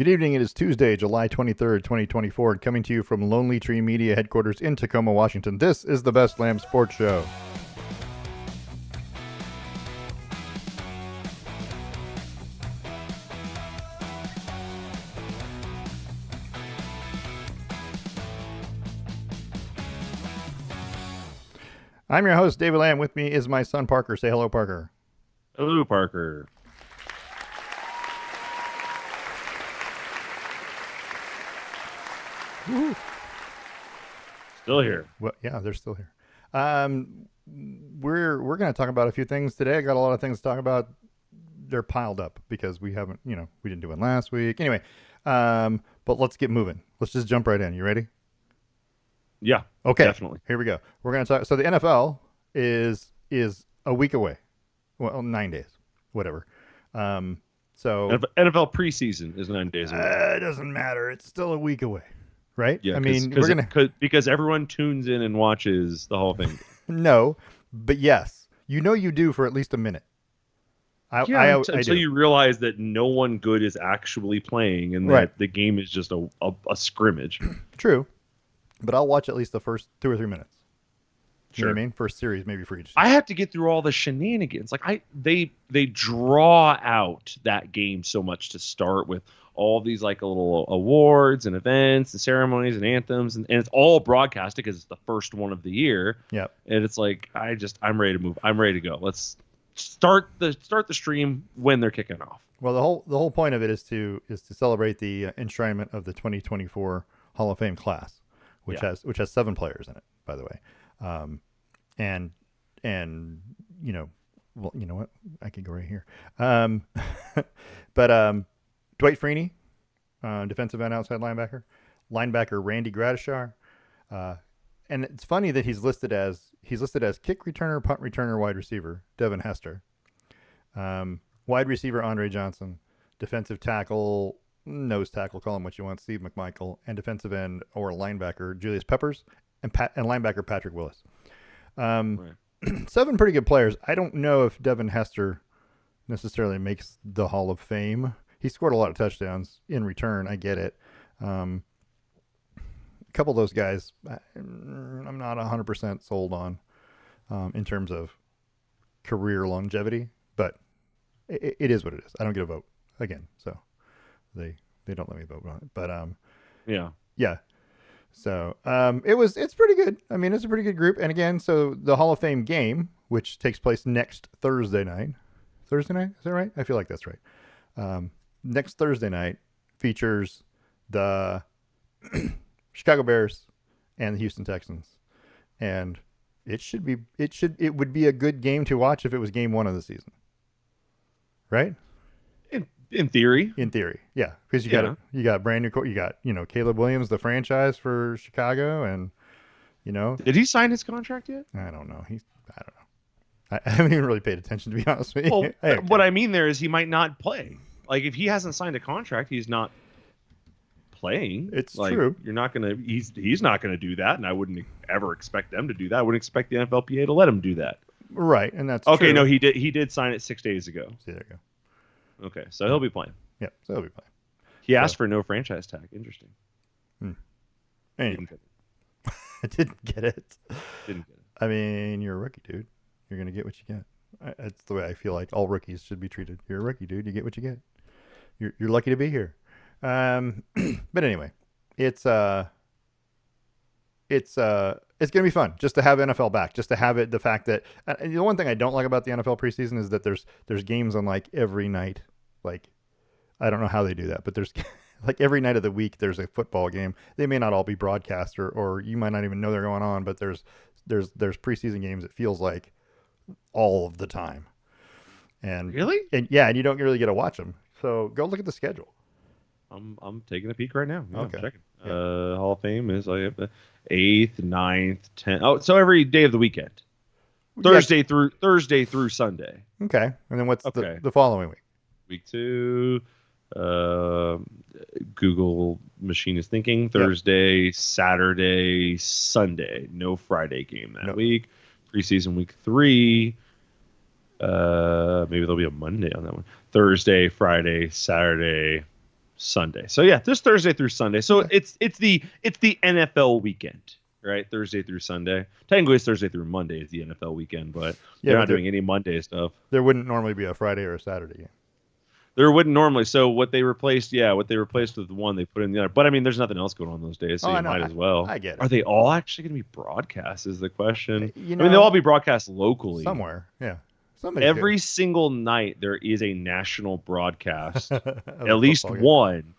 Good evening. It is Tuesday, July 23rd, 2024, coming to you from Lonely Tree Media headquarters in Tacoma, Washington. This is the Best Lamm Sports Show. I'm your host, David Lamm. With me is my son, Parker. Say hello, Parker. Hello, Parker. Woo. Still here. Well, yeah, they're still here. We're going to talk about a few things today. I got a lot of things to talk about. They're piled up because we haven't, we didn't do one last week. Anyway, but let's get moving. Let's just jump right in. You ready? Yeah. Okay. Definitely. Here we go. We're going to talk. So the NFL is a week away. Well, 9 days, whatever. So NFL preseason is 9 days away. It doesn't matter. It's still a week away, right? Yeah. I mean, because everyone tunes in and watches the whole thing. No, but yes, you do for at least a minute. Until you realize that no one good is actually playing and that the game is just a scrimmage. True, but I'll watch at least the first 2 or 3 minutes. Sure. You know what I mean? First series, maybe for each series. I have to get through all the shenanigans. Like they draw out that game so much to start with all these like little awards and events and ceremonies and anthems and it's all broadcasted because it's the first one of the year. Yep. And it's like I'm ready to move. I'm ready to go. Let's start the stream when they're kicking off. Well, the whole point of it is to celebrate the enshrinement of the 2024 Hall of Fame class, which has 7 players in it, by the way. And well, you know what? I could go right here. But Dwight Freeney, defensive end, outside linebacker Randy Gradishar, and it's funny that he's listed as kick returner, punt returner, wide receiver Devin Hester, wide receiver Andre Johnson, defensive tackle, nose tackle, call him what you want, Steve McMichael, and defensive end or linebacker Julius Peppers, and linebacker Patrick Willis. 7 pretty good players. I don't know if Devin Hester necessarily makes the Hall of Fame. He scored a lot of touchdowns in return. I get it. A couple of those guys, I'm not 100% sold on in terms of career longevity, but it is what it is. I don't get a vote again, so they don't let me vote on it. But yeah. So it's pretty good. I mean, it's a pretty good group. And again, so the Hall of Fame game, which takes place next Thursday night. Thursday night? Is that right? I feel like that's right. Next Thursday night features the Chicago Bears and the Houston Texans. And it would be a good game to watch if it was game 1 of the season. Right? In theory, yeah, because you got brand new, you got Caleb Williams, the franchise for Chicago, and did he sign his contract yet? I don't know. I don't know. I haven't even really paid attention, to be honest with you. Well, what I mean there is he might not play. Like if he hasn't signed a contract, he's not playing. It's true. You're not gonna. He's not gonna do that, and I wouldn't ever expect them to do that. I wouldn't expect the NFLPA to let him do that. Right, and that's okay. True. No, he did sign it 6 days ago. See, there you go. Okay, so he'll be playing. Yeah, so he'll be playing. He asked for no franchise tag. Interesting. Anyway. I didn't get it. Didn't get it. I mean, you're a rookie, dude. You're going to get what you get. That's the way I feel like all rookies should be treated. You're a rookie, dude. You get what you get. You're lucky to be here. But anyway, it's going to be fun just to have NFL back, just to have it. The fact that the one thing I don't like about the NFL preseason is that there's games on like every night. Like, I don't know how they do that, but there's like every night of the week there's a football game. They may not all be broadcast or you might not even know they're going on, but there's preseason games. It feels like all of the time. And really, and you don't really get to watch them. So go look at the schedule. I'm taking a peek right now. Yeah, okay. I'm checking. Yeah. Hall of Fame is I have the 8th, 9th, 10th. Oh, so every day of the weekend. Thursday through Sunday. Okay. And then what's the following week? Week 2. Google machine is thinking. Thursday, Saturday, Sunday. No Friday game that week. Preseason week 3. Maybe there'll be a Monday on that one. Thursday, Friday, Saturday, Sunday. So yeah, this Thursday through Sunday. So Okay. it's the NFL weekend, right? Thursday through Sunday. Technically, it's Thursday through Monday is the NFL weekend, but Yeah, they're but not doing any Monday stuff. there wouldn't normally be a Friday or a Saturday game. There wouldn't normally. So what they replaced with the one they put in the other. But I mean, there's nothing else going on those days, so Oh, I you know. might as well. I get it. Are they all actually going to be broadcast? Is the question. You I mean, they'll all know, be broadcast locally. somewhere. Yeah. Somebody's Every single night there is a national broadcast, good. Of at a least football game. one,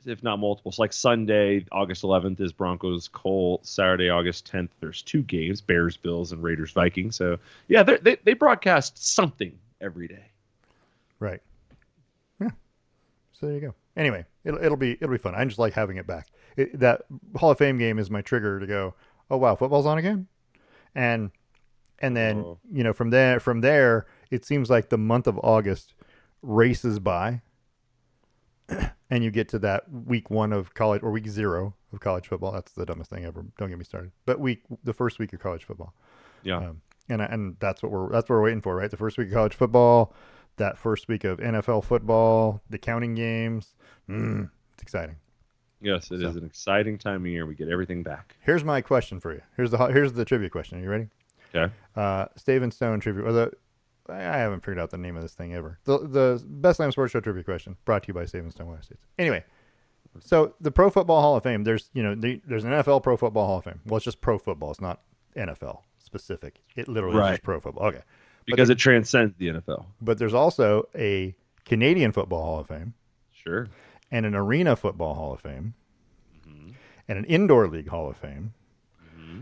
if not multiple. So like Sunday, August 11th is Broncos Colts. Saturday, August 10th, there's two games: Bears, Bills, and Raiders, Vikings. So yeah, they broadcast something every day. Right. Yeah. So there you go. Anyway, it'll be fun. I just like having it back. That Hall of Fame game is my trigger to go, oh wow, football's on again, and then from there it seems like the month of August races by, and you get to that week 1 of college or week 0 of college football. That's the dumbest thing ever. Don't get me started. But the first week of college football. Yeah. And that's what we're waiting for, right? The first week of college football, that first week of NFL football, the counting games. It's exciting. Yes, it is an exciting time of year. We get everything back. Here's my question for you. Here's the trivia question. Are you ready? Okay. Stave and Stone trivia. I haven't figured out the name of this thing ever. The Best Lamb Sports Show trivia question brought to you by Stave and Stone West States. Anyway, so the Pro Football Hall of Fame. There's there's an NFL Pro Football Hall of Fame. Well, it's just pro football. It's not NFL specific. It literally is just pro football. Okay. Because it transcends the NFL. But there's also a Canadian Football Hall of Fame. Sure. And an Arena Football Hall of Fame. And an Indoor League Hall of Fame.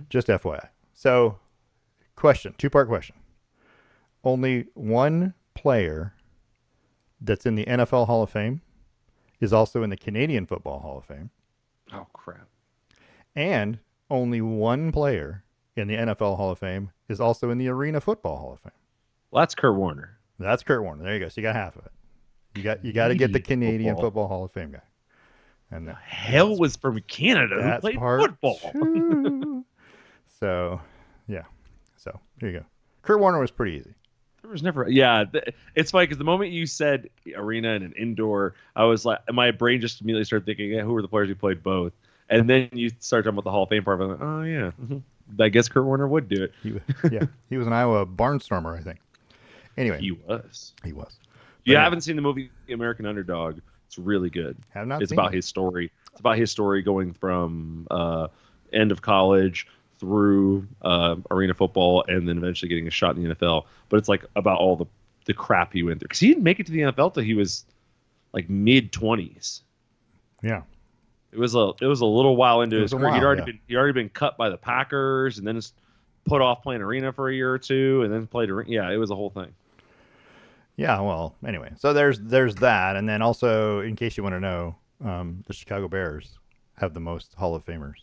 Just FYI. So, two-part question. Only one player that's in the NFL Hall of Fame is also in the Canadian Football Hall of Fame. Oh, crap. And only one player in the NFL Hall of Fame is also in the Arena Football Hall of Fame. Well, that's Kurt Warner. That's Kurt Warner. There you go. So you got half of it. You got to get the Canadian Football Hall of Fame guy. And the hell was from Canada who played football? So, yeah. So there you go. Kurt Warner was pretty easy. There was never, it's funny because the moment you said arena and an indoor, I was like, my brain just immediately started thinking, who were the players who played both? And then you start talking about the Hall of Fame part. I'm like, oh yeah, I guess Kurt Warner would do it. He was an Iowa barnstormer, I think. Anyway, he was. You haven't seen the movie American Underdog? It's really good. Have not. It's about his story. It's about his story going from end of college through arena football and then eventually getting a shot in the NFL. But it's like about all the crap he went through because he didn't make it to the NFL till he was like mid-20s. Yeah. It was a little while into his career. He'd already been cut by the Packers and then put off playing arena for a year or two and then played arena. Yeah, it was a whole thing. Yeah, well, anyway, so there's that, and then also, in case you want to know, the Chicago Bears have the most Hall of Famers.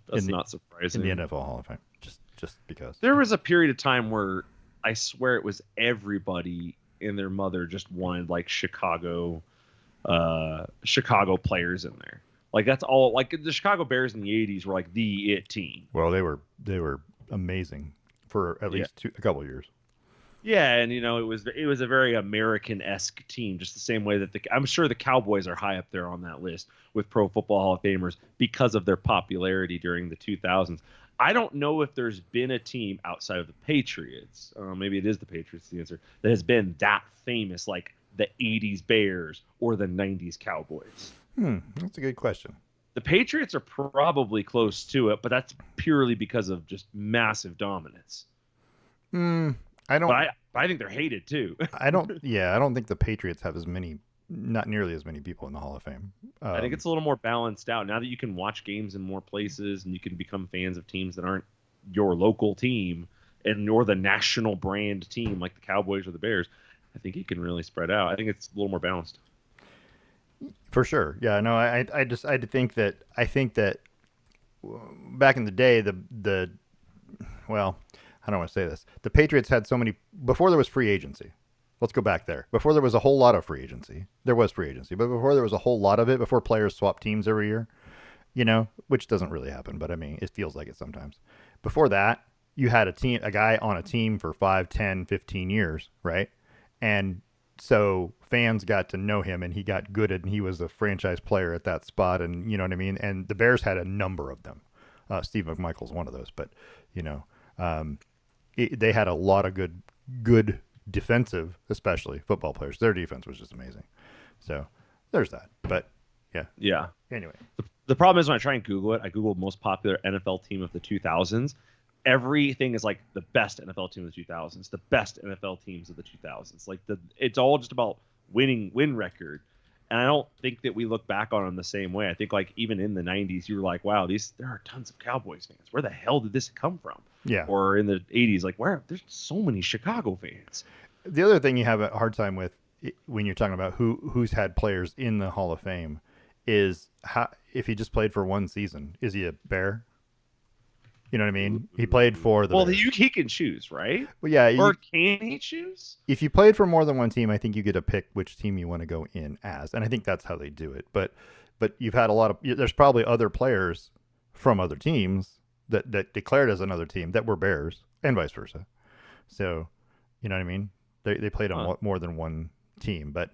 That's not surprising. In the NFL Hall of Fame, just because. There was a period of time where I swear it was everybody and their mother just wanted like Chicago players in there. Like that's all. Like the Chicago Bears in the '80s were like the it team. Well, they were amazing for at least a couple of years. Yeah, and it was a very American-esque team, just the same way that I'm sure the Cowboys are high up there on that list with Pro Football Hall of Famers because of their popularity during the 2000s. I don't know if there's been a team outside of the Patriots, maybe it is the Patriots the answer, that has been that famous like the 80s Bears or the 90s Cowboys. That's a good question. The Patriots are probably close to it, but that's purely because of just massive dominance. I don't. But I think they're hated too. I don't think the Patriots have not nearly as many people in the Hall of Fame. I think it's a little more balanced out now that you can watch games in more places and you can become fans of teams that aren't your local team and nor the national brand team like the Cowboys or the Bears. I think you can really spread out. I think it's a little more balanced. For sure. Yeah. No. I think that back in the day I don't want to say this. The Patriots had so many before there was free agency. Let's go back there. Before there was a whole lot of free agency. There was free agency, but before there was a whole lot of it, before players swap teams every year, which doesn't really happen, but I mean, it feels like it sometimes. Before that, you had a guy on a team for 5, 10, 15 years, right? And so fans got to know him, and he got good at, and he was a franchise player at that spot, and you know what I mean. And the Bears had a number of them. Steve McMichael's one of those, but you know, um, they had a lot of good defensive, especially football players. Their defense was just amazing. So there's that. But yeah. Yeah. Anyway, The problem is when I try and Google it, I Google most popular NFL team of the 2000s. Everything is like the best NFL team of the 2000s, the best NFL teams of the 2000s. Like it's all just about win record. And I don't think that we look back on them the same way. I think like even in the 90s, you were like, wow, there are tons of Cowboys fans. Where the hell did this come from? yeah. Or in the 80s, like there's so many Chicago fans. The other thing you have a hard time with when you're talking about who's had players in the Hall of Fame is how, if he just played for one season, is he a Bear? You know what I mean? He played for the. Well, Bears. he can choose, right? Well, yeah. Or can he choose? If you played for more than one team, I think you get to pick which team you want to go in as, and I think that's how they do it. But you've had a lot of. There's probably other players from other teams that declared as another team that were Bears, and vice versa. So, you know what I mean? They played on more than one team, but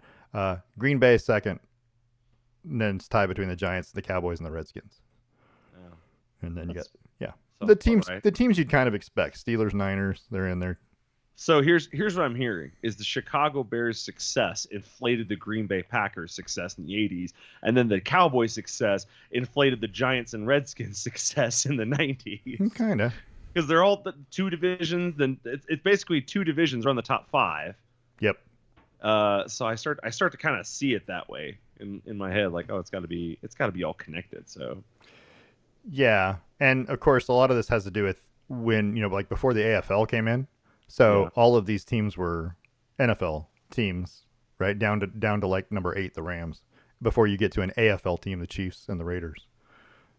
Green Bay second, and then it's tied between the Giants, the Cowboys, and the Redskins. Oh, and then you got right. the teams you'd kind of expect. Steelers, Niners, they're in there. So here's what I'm hearing is the Chicago Bears success inflated the Green Bay Packers success in the 80s, and then the Cowboys success inflated the Giants and Redskins success in the 90s. Kind of. Because they're all the two divisions, then it's basically two divisions are on the top 5. Yep. So I start to kind of see it that way in my head, like, oh, it's got to be all connected. So yeah, and of course a lot of this has to do with when, you know, like before the AFL came in. So all of these teams were NFL teams, right? Down to like number 8, the Rams, before you get to an AFL team, the Chiefs and the Raiders.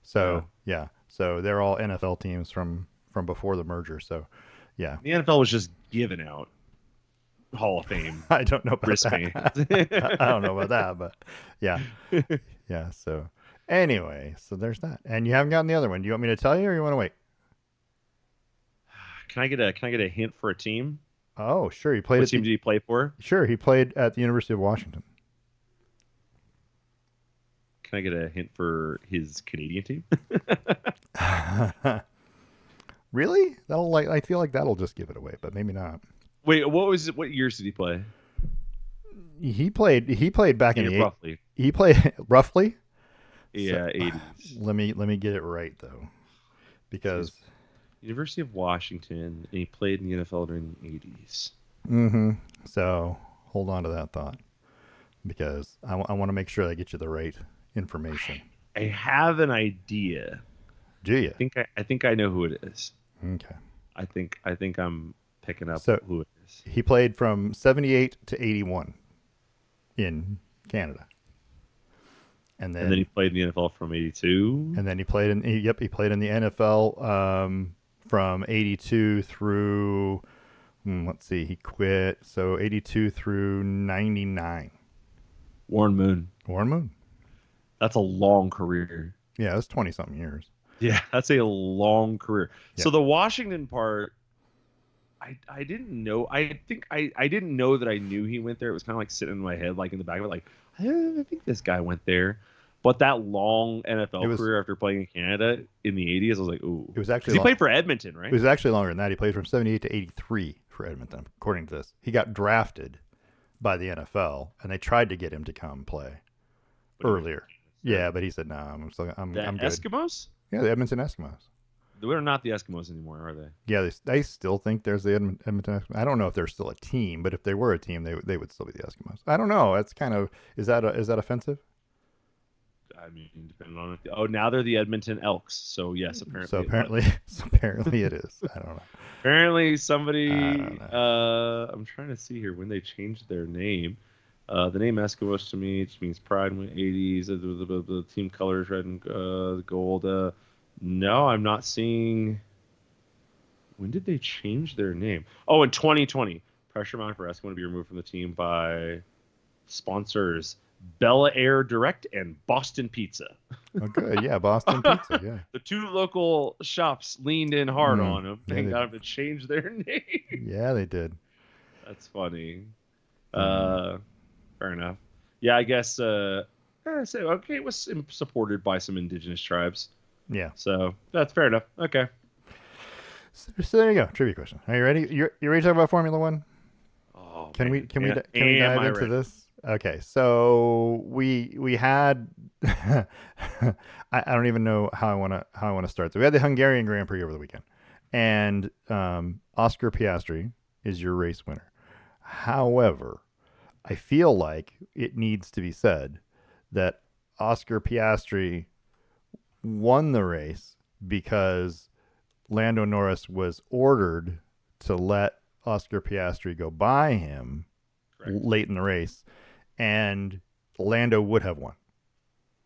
So yeah, so they're all NFL teams from before the merger. So yeah, the NFL was just giving out Hall of Fame. I don't know about that. I don't know about that, but yeah, yeah. So anyway, so there's that, and you haven't gotten the other one. Do you want me to tell you, or you want to wait? Can I get a hint for a team? Oh, sure. He played. What team did he play for? Sure, he played at the University of Washington. Can I get a hint for his Canadian team? Really? I feel like that'll just give it away, but maybe not. Wait, what years did he play? He played back in the roughly. He played roughly. Yeah, so, 80s. Let me get it right though, because University of Washington, and he played in the NFL during the 80s. Mm-hmm. So hold on to that thought, because I want to make sure I get you the right information. I have an idea. Do you? I think I know who it is. Okay. I think I'm picking up who it is. He played from 78 to 81 in Canada. And then he played in the NFL from 82. And then he played in the NFL from 82 through let's see, he quit. So 82 through 99. Warren Moon. That's a long career. Yeah, that's 20 something years. Yeah, that's a long career. Yeah. So the Washington part, I didn't know. I think I didn't know that I knew he went there. It was kind of like sitting in my head, like in the back of it, like I think this guy went there. But that long NFL career after playing in Canada in the 80s, I was like, ooh. It was actually he played for Edmonton, right? It was actually longer than that. He played from 78 to 83 for Edmonton, according to this. He got drafted by the NFL, and they tried to get him to come play earlier. Yeah, but he said, "No, I'm good." Eskimos? Yeah, the Edmonton Eskimos. They're not the Eskimos anymore, are they? Yeah, they still think there's the Edmonton Eskimos. I don't know if they're still a team, but if they were a team, they would still be the Eskimos. I don't know. That's kind of is that offensive? I mean, depending on it. Oh, now they're the Edmonton Elks. So yes, apparently. So apparently it is. I don't know. Apparently somebody. I'm trying to see here when they changed their name. The name Eskimos to me just means pride in the 80s. The team colors red and gold. No, I'm not seeing. When did they change their name? Oh, in 2020. Pressure mounted for Eskimo to be removed from the team by sponsors Bella Air Direct and Boston Pizza. Oh, good. Yeah, Boston Pizza. Yeah. The two local shops leaned in hard on them and Yeah, got them to change their name. Yeah, they did. That's funny. Fair enough. Yeah, I guess. So okay, it was supported by some indigenous tribes. Yeah. So that's fair enough. Okay. So there you go. Trivia question. Are you ready? You ready to talk about Formula One? Oh Can man. we dive into this? Okay, so we had I don't even know how I want to start. So we had the Hungarian Grand Prix over the weekend, and Oscar Piastri is your race winner. However, I feel like it needs to be said that Oscar Piastri won the race because Lando Norris was ordered to let Oscar Piastri go by him Correct. late in the race, and Lando would have won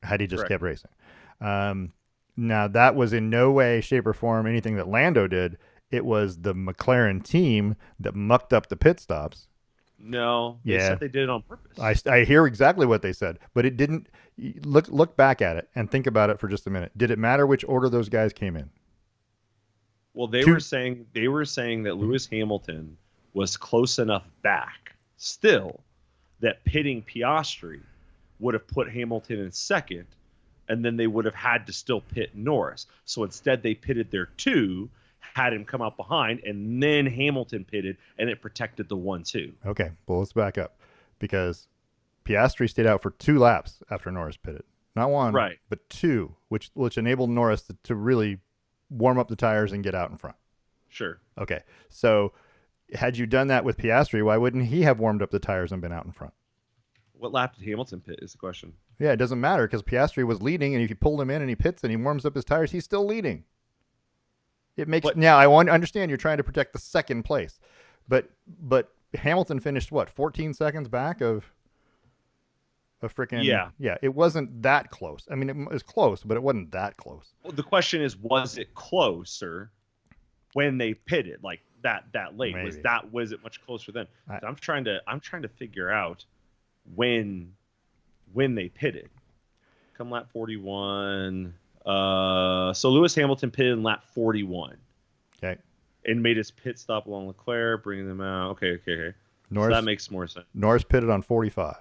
had he just Correct. kept racing. Now, that was in no way, shape, or form anything that Lando did. It was the McLaren team that mucked up the pit stops. No, they Yeah, said they did it on purpose. I hear exactly what they said, but it didn't. Look back at it and think about it for just a minute. Did it matter which order those guys came in? Well, they Two. were saying that Lewis Hamilton was close enough back still that pitting Piastri would have put Hamilton in second, and then they would have had to still pit Norris. So instead, they pitted their two, had him come out behind, and then Hamilton pitted, and it protected the 1-2. Okay, well, let's back up because Piastri stayed out for 2 laps after Norris pitted. Not one, Right. but 2, which enabled Norris to really warm up the tires and get out in front. Sure. Okay, so had you done that with Piastri, why wouldn't he have warmed up the tires and been out in front? What lap did Hamilton pit is the question. Yeah, it doesn't matter because Piastri was leading, and if you pulled him in and he pits and he warms up his tires, he's still leading. It makes now I understand you're trying to protect the second place, but Hamilton finished what 14 seconds back of a freaking yeah. It wasn't that close. I mean, it was close, but it wasn't that close. Well, the question is, was it closer when they pitted like that late? Maybe. Was it much closer then? So I'm trying to figure out when they pitted. Come lap 41. So Lewis Hamilton pitted in lap 41. Okay. And made his pit stop along Leclerc, bringing them out. Okay. Norris, so that makes more sense. Norris pitted on 45.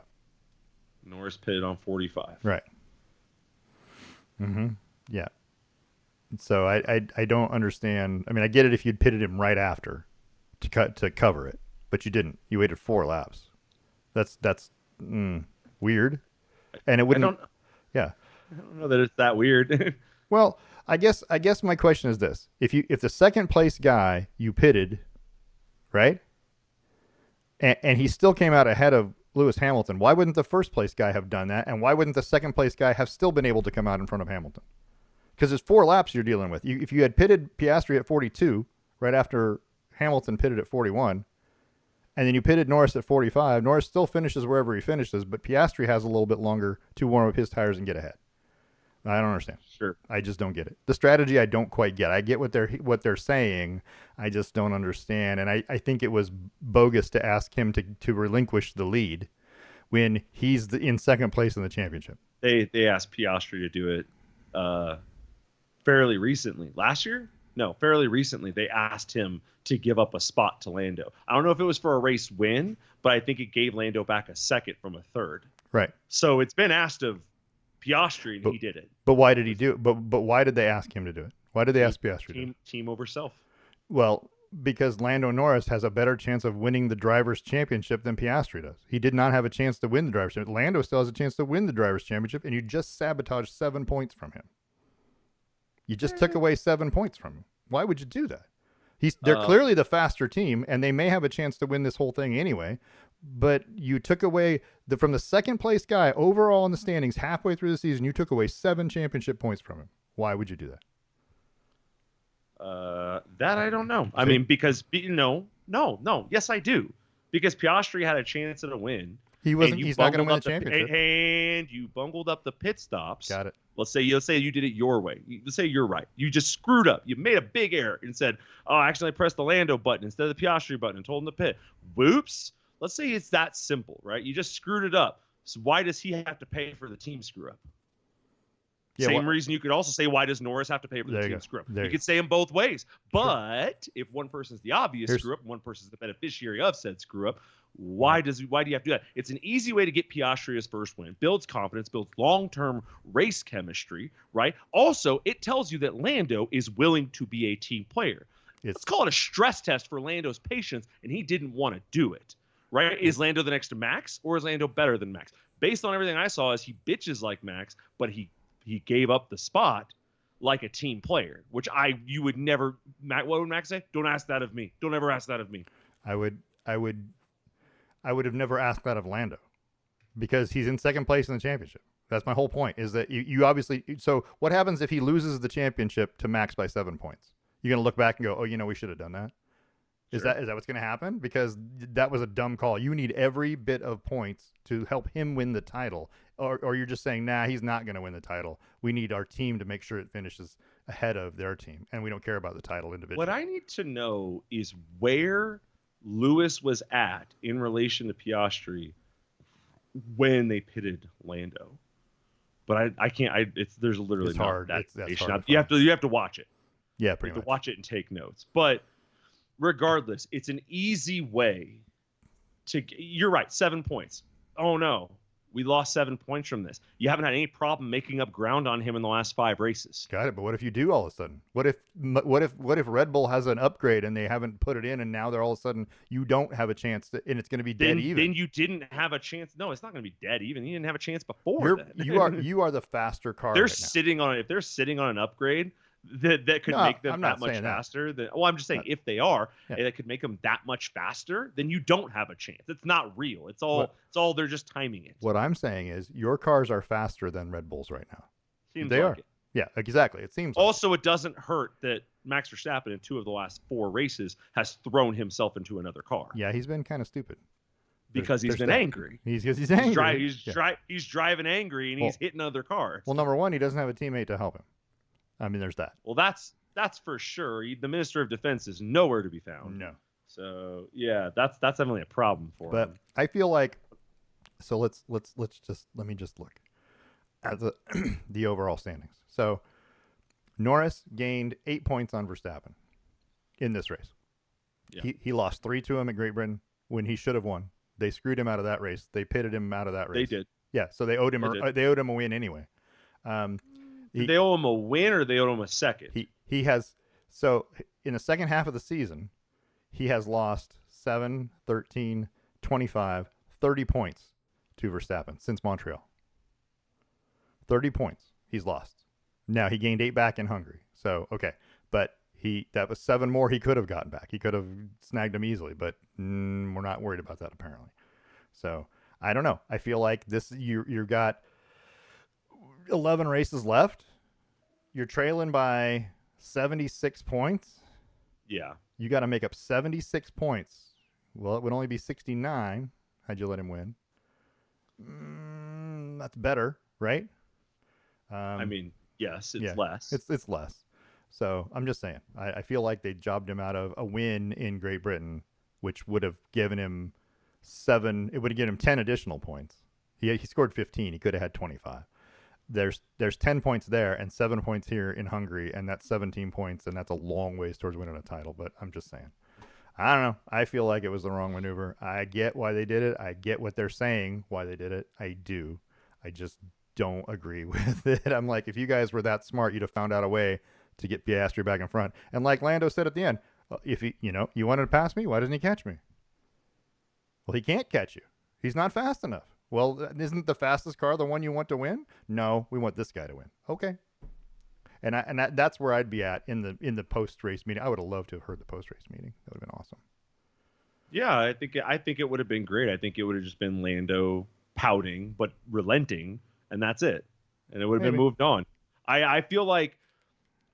Norris pitted on 45. Right. Mm-hmm. Yeah. So I don't understand. I mean, I get it if you'd pitted him right after to cover it, but you didn't. You waited 4 laps. That's weird. And it wouldn't. Yeah. I don't know that it's that weird. Well, I guess my question is this: if the second place guy you pitted, right, and he still came out ahead of Lewis Hamilton, why wouldn't the first place guy have done that? And why wouldn't the second place guy have still been able to come out in front of Hamilton? Because it's 4 laps you're dealing with. If you had pitted Piastri at 42 right after Hamilton pitted at 41, and then you pitted Norris at 45, Norris still finishes wherever he finishes, but Piastri has a little bit longer to warm up his tires and get ahead. I don't understand. Sure. I just don't get it. The strategy I don't quite get. I get what they're saying. I just don't understand. And I think it was bogus to ask him to relinquish the lead when he's in second place in the championship. They asked Piastri to do it fairly recently. Last year? No, fairly recently. They asked him to give up a spot to Lando. I don't know if it was for a race win, but I think it gave Lando back a second from a third. Right. So it's been asked of Piastri, and he did it. But why did he do it? But why did they ask him to do it? Why did they ask Piastri to do it? Team over self. Well, because Lando Norris has a better chance of winning the Drivers' Championship than Piastri does. He did not have a chance to win the Drivers' Championship. Lando still has a chance to win the Drivers' Championship, and you just sabotaged 7 points from him. You just took away 7 points from him. Why would you do that? They're clearly the faster team, and they may have a chance to win this whole thing anyway. But you took away from the second place guy overall in the standings halfway through the season. You took away 7 championship points from him. Why would you do that? That I don't know. I mean, because no. Yes, I do. Because Piastri had a chance at a win. He's not going to win the championship. And you bungled up the pit stops. Got it. Let's say you did it your way. Let's say you're right. You just screwed up. You made a big error and said, "Oh, actually, I pressed the Lando button instead of the Piastri button and told him to pit." Whoops. Let's say it's that simple, right? You just screwed it up. So why does he have to pay for the team screw up? Yeah, Same reason you could also say, why does Norris have to pay for the team screw up? You could say them both ways. But if one person's the obvious screw up and one person's the beneficiary of said screw up, Why do you have to do that? It's an easy way to get Piastri his first win. Builds confidence, builds long-term race chemistry, right? Also, it tells you that Lando is willing to be a team player. Let's call it a stress test for Lando's patience, and he didn't want to do it, right? Is Lando the next to Max, or is Lando better than Max? Based on everything I saw, is he bitches like Max, but he gave up the spot like a team player, which you would never. What would Max say? Don't ask that of me. Don't ever ask that of me. I would have never asked that of Lando, because he's in second place in the championship. That's my whole point, is that you obviously. So what happens if he loses the championship to Max by 7 points? You're going to look back and go, oh, we should have done that. Is that what's going to happen? Because that was a dumb call. You need every bit of points to help him win the title. Or you're just saying, nah, he's not going to win the title. We need our team to make sure it finishes ahead of their team, and we don't care about the title individually. What I need to know is where Lewis was at in relation to Piastri when they pitted Lando. But I can't. There's literally it's not hard. that That's hard. Hard You have to watch it. Yeah, pretty much. Watch it and take notes. But regardless, it's an easy way to. You're right. 7 points. Oh no, we lost 7 points from this. You haven't had any problem making up ground on him in the last 5 races. Got it. But what if you do all of a sudden? What if Red Bull has an upgrade and they haven't put it in, and now they're all of a sudden you don't have a chance to, and it's going to be dead even? Then you didn't have a chance. No, it's not going to be dead even. You didn't have a chance before. You are the faster car. They're sitting on. If they're sitting on an upgrade that could make them that much faster. I'm just saying, if they are, that could make them that much faster, then you don't have a chance. It's not real. It's all they're just timing it. What I'm saying is your cars are faster than Red Bull's right now. Seems they like are. It. Yeah, exactly. It seems. Also, it doesn't hurt that Max Verstappen in 2 of the last 4 races has thrown himself into another car. Yeah, he's been kind of stupid. Because he's been angry. He's angry. He's driving angry, and he's hitting other cars. Well, number one, he doesn't have a teammate to help him. I mean, there's that. Well, that's for sure. The Minister of Defense is nowhere to be found. No. So yeah, that's definitely a problem for him. But I feel like, so let me just look at the overall standings. So Norris gained 8 points on Verstappen in this race. Yeah. He lost 3 to him at Great Britain when he should have won. They screwed him out of that race. They pitted him out of that race. They did. Yeah. So they owed him a win anyway. Did they owe him a win, or they owed him a second? He has, so in the second half of the season, he has lost 7, 13, 25, 30 points to Verstappen since Montreal. 30 points he's lost. Now he gained 8 back in Hungary. So, okay. But that was 7 more he could have gotten back. He could have snagged him easily, but we're not worried about that apparently. So I don't know. I feel like you've got 11 races left. You're trailing by 76 points. Yeah. You got to make up 76 points. Well, it would only be 69 had you let him win. That's better, right? I mean, yes, it's less. It's less. So I'm just saying. I feel like they jobbed him out of a win in Great Britain, which would have given him 7. It would have given him 10 additional points. He scored 15. He could have had 25. There's 10 points there and 7 points here in Hungary, and that's 17 points, and that's a long ways towards winning a title. But I'm just saying. I don't know. I feel like it was the wrong maneuver. I get why they did it. I get what they're saying why they did it. I do. I just don't agree with it. I'm like, if you guys were that smart, you'd have found out a way to get Piastri back in front. And like Lando said at the end, if you wanted to pass me, why doesn't he catch me? Well, he can't catch you. He's not fast enough. Well, isn't the fastest car the one you want to win? No, we want this guy to win. Okay. And that's where I'd be at in the post-race meeting. I would have loved to have heard the post-race meeting. That would have been awesome. Yeah, I think it would have been great. I think it would have just been Lando pouting but relenting, and that's it. And it would have been moved on. I feel like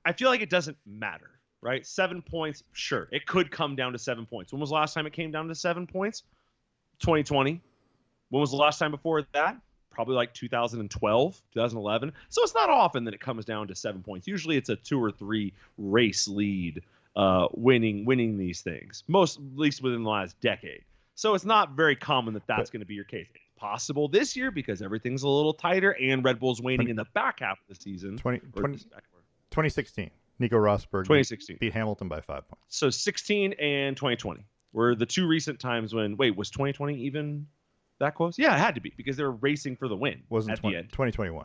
it doesn't matter, right? 7 points, sure. It could come down to 7 points. When was the last time it came down to 7 points? 2020. When was the last time before that? Probably like 2012, 2011. So it's not often that it comes down to 7 points. Usually it's a 2 or 3 race lead winning these things, at least within the last decade. So it's not very common that that's going to be your case. It's possible this year because everything's a little tighter and Red Bull's waning in the back half of the season. 2016. Nico Rosberg 2016 beat Hamilton by 5 points. So 16 and 2020. Were the two recent times when was 2020 even that close? Yeah, it had to be because they were racing for the win Wasn't the end. 2021.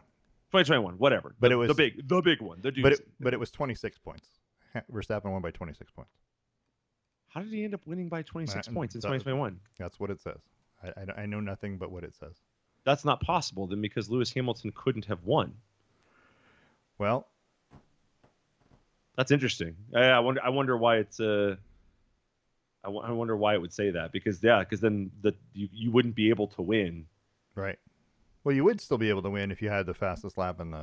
2021, whatever. But it was the big one. But it was 26 points. Verstappen won by 26 points. How did he end up winning by 26 points in 2021? That's what it says. I know nothing but what it says. That's not possible then, because Lewis Hamilton couldn't have won. Well, that's interesting. I wonder why it's I wonder why it would say that, because then you wouldn't be able to win. Right. Well, you would still be able to win if you had the fastest lap and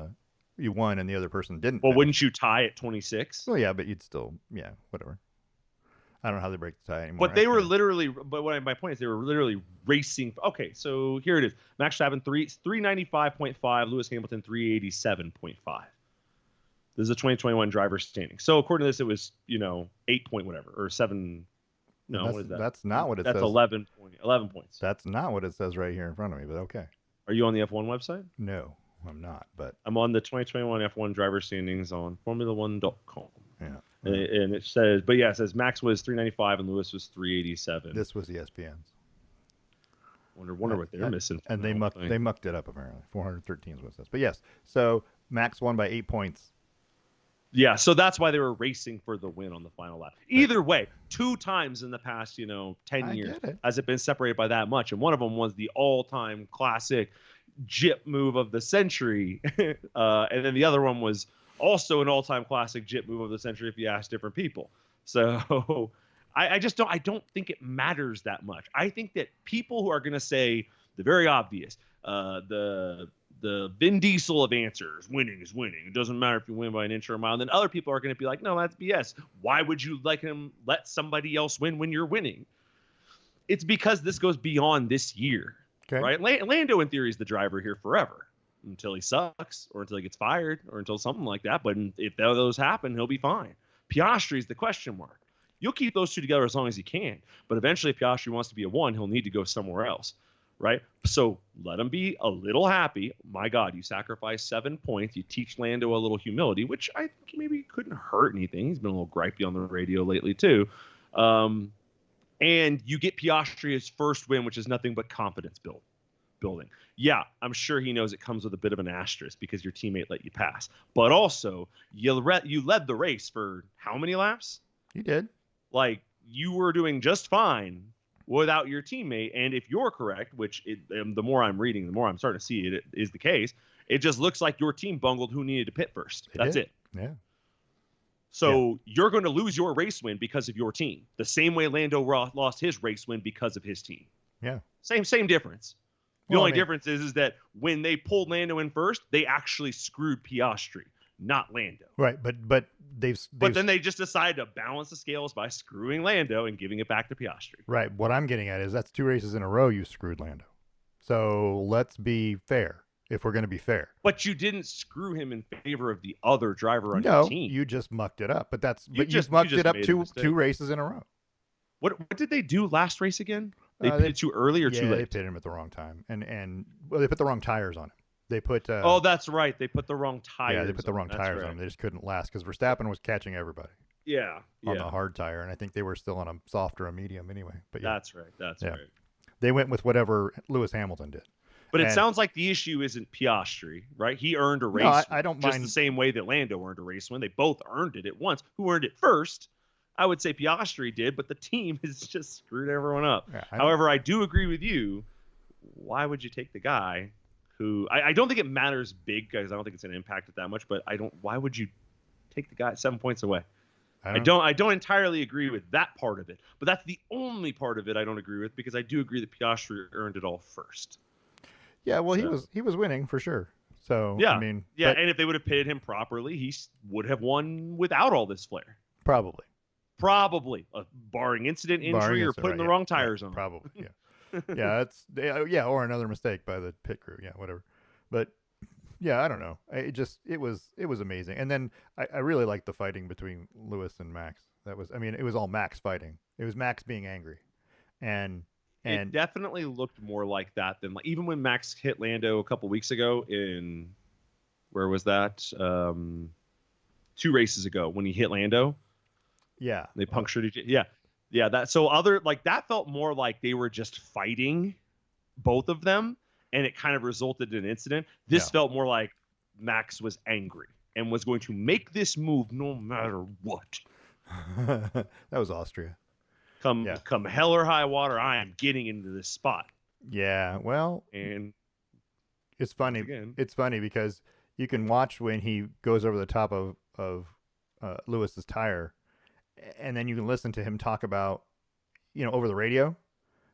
you won and the other person didn't. Well, finish. wouldn't you tie at 26? Well, yeah, but you'd still, whatever. I don't know how they break the tie anymore. But they were literally, my point is they were literally racing. Okay, so here it is. Max Verstappen 395.5, Lewis Hamilton 387.5. This is a 2021 driver standing. So according to this, it was 8 point whatever or 7. No, what is that? That's not what it says. That's 11 points. That's not what it says right here in front of me. But okay. Are you on the F1 website? No, I'm not. But I'm on the 2021 F1 driver standings on Formula1.com. Yeah. And it says, it says Max was 395 and Lewis was 387. This was ESPN's. Wonder what they're missing. And they mucked it up apparently. 413 is what it says. But yes, so Max won by 8 points. Yeah, so that's why they were racing for the win on the final lap. Either way, 2 times in the past, 10 years has it been separated by that much, and one of them was the all-time classic jip move of the century, and then the other one was also an all-time classic jip move of the century if you ask different people. So I don't think it matters that much. I think that people who are going to say the very obvious, the Vin Diesel of answers, winning is winning. It doesn't matter if you win by an inch or a mile. And then other people are going to be like, no, that's BS. Why would you let somebody else win when you're winning? It's because this goes beyond this year, right? Lando, in theory, is the driver here forever until he sucks or until he gets fired or until something like that. But if those happen, he'll be fine. Piastri is the question mark. You'll keep those two together as long as you can. But eventually, if Piastri wants to be a 1, he'll need to go somewhere else. Right? So let him be a little happy. My God, you sacrifice 7 points. You teach Lando a little humility, which I think maybe couldn't hurt anything. He's been a little gripey on the radio lately, too. And you get Piastri his first win, which is nothing but confidence building. Yeah, I'm sure he knows it comes with a bit of an asterisk because your teammate let you pass. But also, you led the race for how many laps? You did. You were doing just fine without your teammate, and if you're correct, which the more I'm reading, the more I'm starting to see it is the case, it just looks like your team bungled who needed to pit first. That's it. Yeah. So you're going to lose your race win because of your team, the same way Lando lost his race win because of his team. Yeah. Same difference. The only difference is that when they pulled Lando in first, they actually screwed Piastri, not Lando. Right, but then they just decided to balance the scales by screwing Lando and giving it back to Piastri. Right. What I'm getting at is that's 2 races in a row you screwed Lando. So let's be fair, if we're going to be fair. But you didn't screw him in favor of the other driver on your team. No, you just mucked it up. But you mucked it up two races in a row. What did they do last race again? They pitted too early or too late? Yeah, they pitted him at the wrong time, and they put the wrong tires on him. They put. Oh, that's right. They put the wrong tires. Yeah, they put the wrong tires on them. They just couldn't last because Verstappen was catching everybody. Yeah. On the hard tire, and I think they were still on a soft or a medium anyway. But yeah. That's right. That's right. They went with whatever Lewis Hamilton did. But it sounds like the issue isn't Piastri, right? He earned a race. No, I don't just mind. The same way that Lando earned a race win. They both earned it at once. Who earned it first? I would say Piastri did, but the team has just screwed everyone up. Yeah, However, I do agree with you. Why would you take the guy who I don't think it matters big because I don't think it's going to impact it that much, but why would you take the guy 7 points away? I don't entirely agree with that part of it, but that's the only part of it I don't agree with because I do agree that Piastri earned it all first. Yeah, well, he was winning for sure. So yeah, I mean, and if they would have pitted him properly, he would have won without all this flair. Probably, barring injury, or putting the wrong tires on. Probably, yeah. Or another mistake by the pit crew. Yeah, whatever. But yeah, I don't know. It was amazing. And then I really liked the fighting between Lewis and Max. It was all Max fighting. It was Max being angry, and it definitely looked more like that than even when Max hit Lando a couple weeks ago in where was that? 2 races ago when he hit Lando. Yeah, they punctured each. Yeah, Yeah, that felt more like they were just fighting, both of them, and it kind of resulted in an incident. This Yeah. felt more like Max was angry and was going to make this move no matter what. That was Austria. Yeah. Come hell or high water, I am getting into this spot. Yeah. Well, And it's funny. again, It's funny because you can watch when he goes over the top of Lewis's tire, and then you can listen to him talk about, over the radio,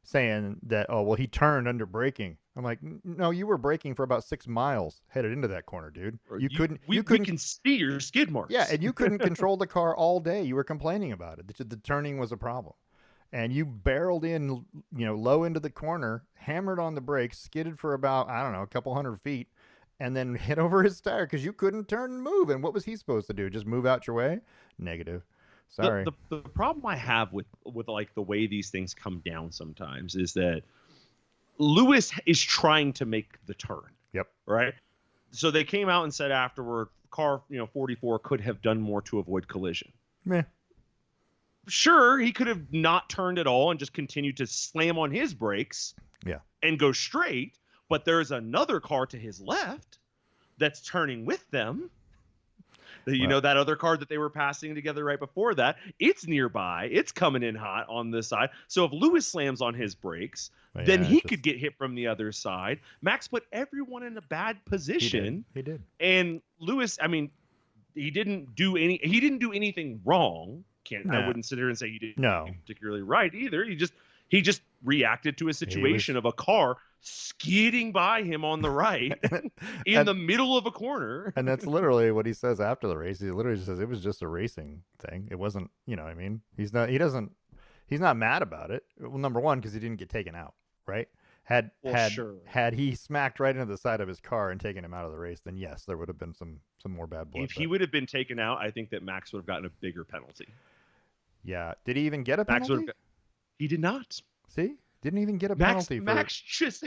saying that, oh well, he turned under braking. I'm like, no, you were braking for about 6 miles headed into that corner, dude. You couldn't. We can see your skid marks. Yeah, and you couldn't control the car all day. You were complaining about it. The turning was a problem. And you barreled in, low into the corner, hammered on the brakes, skidded for about, I don't know, a couple 100 feet, and then hit over his tire because you couldn't turn and move. And what was he supposed to do? Just move out your way? Negative. Sorry. The problem I have with like the way these things come down sometimes is that Lewis is trying to make the turn. Yep. Right. So they came out and said afterward, car 44 could have done more to avoid collision. Meh. Sure, he could have not turned at all and just continued to slam on his brakes. Yeah. And go straight. But there's another car to his left that's turning with them. That other car that they were passing together right before that, it's nearby. It's coming in hot on this side. So if Lewis slams on his brakes, then he could get hit from the other side. Max put everyone in a bad position. He did. And Lewis, I mean, he didn't do anything wrong. I wouldn't sit here and say he didn't do particularly right either. He just reacted to a situation of a car skidding by him on the right in the middle of a corner. And that's literally what he says after the race. He literally says it was just a racing thing. It wasn't, I mean, he's not mad about it. Well, number one, because he didn't get taken out, right? Had he smacked right into the side of his car and taken him out of the race, then yes, there would have been some more bad blood. If he would have been taken out, I think that Max would have gotten a bigger penalty. Yeah. Did he even get a penalty? He did not. See? Didn't even get a penalty. Max just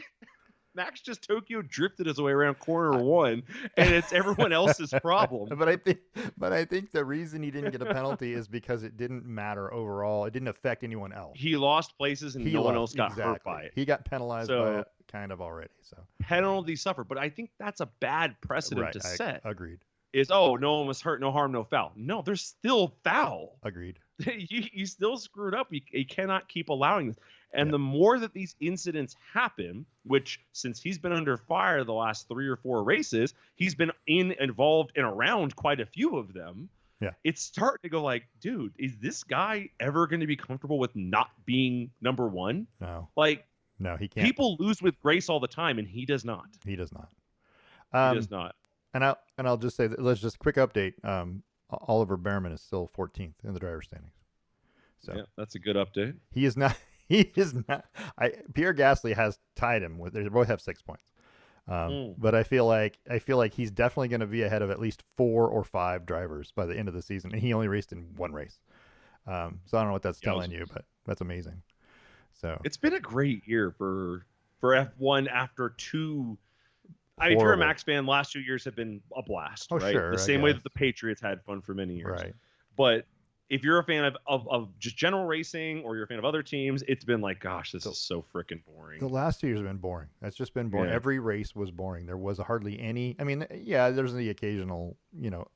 Tokyo drifted his way around corner one, and it's everyone else's problem. But I think the reason he didn't get a penalty is because it didn't matter overall. It didn't affect anyone else. He lost places, and no one else got hurt by it. He got penalized by it kind of already. So penalty suffered, but I think that's a bad precedent to set. Agreed. Is no one was hurt, no harm, no foul. No, there's still foul. Agreed. You still screwed up. You cannot keep allowing this. And the more that these incidents happen, which since he's been under fire the last 3 or 4 races, he's been involved and around quite a few of them. Yeah. It's starting to go like, dude, is this guy ever going to be comfortable with not being number one? No. No, he can't. People lose with grace all the time, and he does not. He does not. He does not. And I'll just say that, let's just quick update. Oliver Behrman is still 14th in the driver's standings. So yeah, that's a good update. He is not. He is not. Pierre Gasly has tied him with. They both have 6 points. But I feel like he's definitely going to be ahead of at least 4 or 5 drivers by the end of the season, and he only raced in 1 race. So I don't know what that's telling you, but that's amazing. So it's been a great year for F1 after 2. If you're a Max fan, last 2 years have been a blast, right? Sure, the same way that the Patriots had fun for many years. Right. But if you're a fan of just general racing, or you're a fan of other teams, it's been like, gosh, this is so freaking boring. The last 2 years have been boring. It's just been boring. Yeah. Every race was boring. There was hardly any. I mean, yeah, there's the occasional,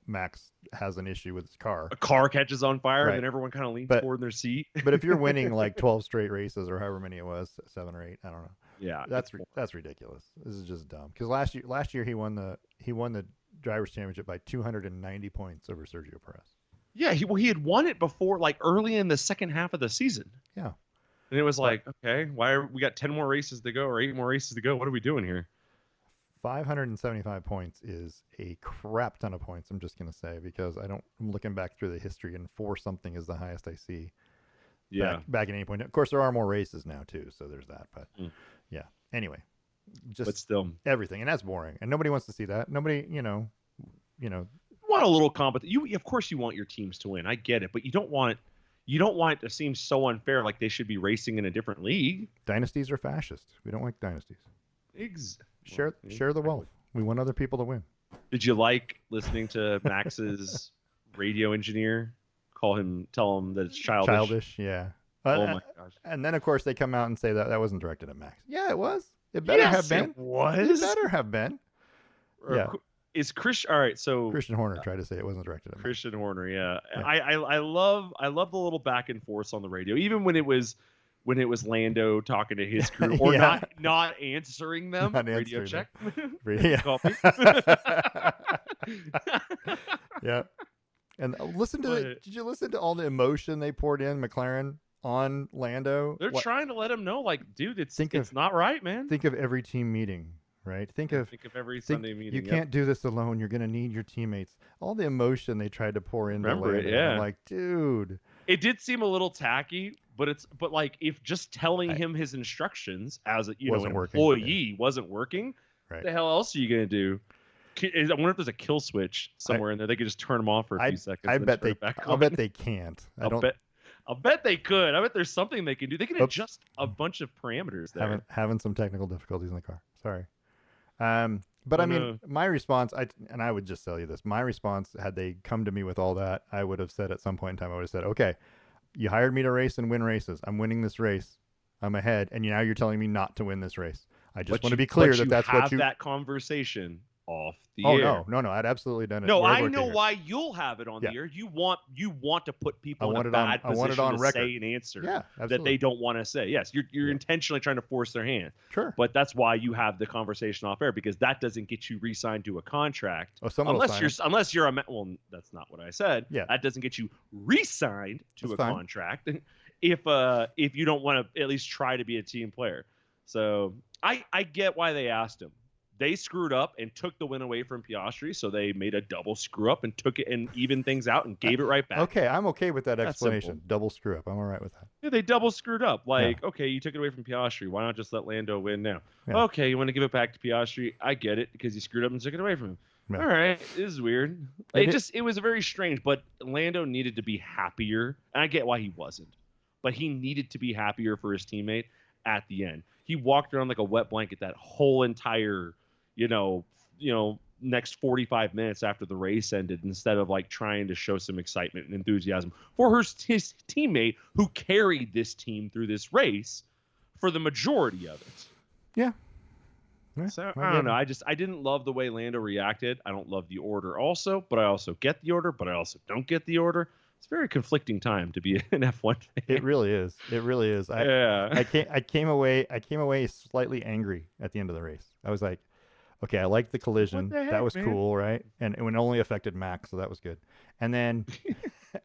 Max has an issue with his car. A car catches on fire, and then everyone kind of leans forward in their seat. But if you're winning like 12 straight races, or however many it was, 7 or 8, I don't know. Yeah, that's ridiculous. This is just dumb. Because last year he won the drivers' championship by 290 points over Sergio Perez. Yeah, he had won it before, like early in the second half of the season. Yeah, and it was like, okay, we got 10 more races to go, or 8 more races to go? What are we doing here? 575 points is a crap ton of points. I'm just gonna say, because I'm looking back through the history, and 4 something is the highest I see. Yeah, back at any point. Of course, there are more races now too, so there's that. But yeah. Anyway, but still everything, and that's boring, and nobody wants to see that. Nobody, want a little competition. Of course, you want your teams to win. I get it, but you don't want it to seem so unfair, like they should be racing in a different league. Dynasties are fascist. We don't like dynasties. Share the wealth. We want other people to win. Did you like listening to Max's radio engineer tell him that it's childish? Yeah. Oh my gosh. And then of course they come out and say that wasn't directed at Max. Yeah, it was. It better have Yes, been. it was. It better have been. Yeah. Is Chris all right? So Christian Horner tried to say it wasn't directed at Max. Christian Horner, yeah. Yeah. I love the little back and forth on the radio, even when it was Lando talking to his crew or Yeah. not answering them. Not Radio answering check. Yeah. Copy. Yeah. And did you listen to all the emotion they poured in McLaren on Lando? They're trying to let him know, like, dude, it's of- not right, man. Think of every team meeting, right? Think of every Sunday meeting. You can't do this alone. You're going to need your teammates. All the emotion they tried to pour into Remember it, Lando. yeah. I'm like, dude. It did seem a little tacky, but like if just telling him his instructions as an employee wasn't working, right. What the hell else are you gonna do? I wonder if there's a kill switch somewhere in there. They could just turn them off for a few seconds. I'll bet they can't. I'll bet they could. I bet there's something they can do. They can adjust a bunch of parameters there. Having some technical difficulties in the car. Sorry. But I mean, my response, I would just tell you this. My response, had they come to me with all that, I would have said at some point in time, I would have said, okay, you hired me to race and win races. I'm winning this race. I'm ahead. And now you're telling me not to win this race. I just want to be clear that's what you have that conversation off the air. Oh no, I'd absolutely done it. No, I know why you'll have it on the air. You want to put people in a bad position to say an answer that they don't want to say. Yes, you're intentionally trying to force their hand. Sure. But that's why you have the conversation off air, because that doesn't get you re-signed to a contract. Unless you're well, that's not what I said. Yeah. That doesn't get you re-signed to a contract if you don't want to at least try to be a team player. So I get why they asked him. They screwed up and took the win away from Piastri, so they made a double screw up and took it and evened things out and gave it right back. Okay, I'm okay with that explanation. Double screw up. I'm all right with that. Yeah, they double screwed up. Okay, you took it away from Piastri. Why not just let Lando win now? Yeah. Okay, you want to give it back to Piastri. I get it, because you screwed up and took it away from him. Yeah. All right, this is weird. It was very strange, but Lando needed to be happier, and I get why he wasn't. But he needed to be happier for his teammate at the end. He walked around like a wet blanket that whole entire next 45 minutes after the race ended, instead of like trying to show some excitement and enthusiasm for his teammate who carried this team through this race for the majority of it. Yeah. So I don't know. I didn't love the way Lando reacted. I don't love the order also, but I also get the order, but I also don't get the order. It's a very conflicting time to be an F1 fan. It really is. I came away slightly angry at the end of the race. I was like, okay, I liked the collision. That was cool, right? And it only affected Max, so that was good. And then,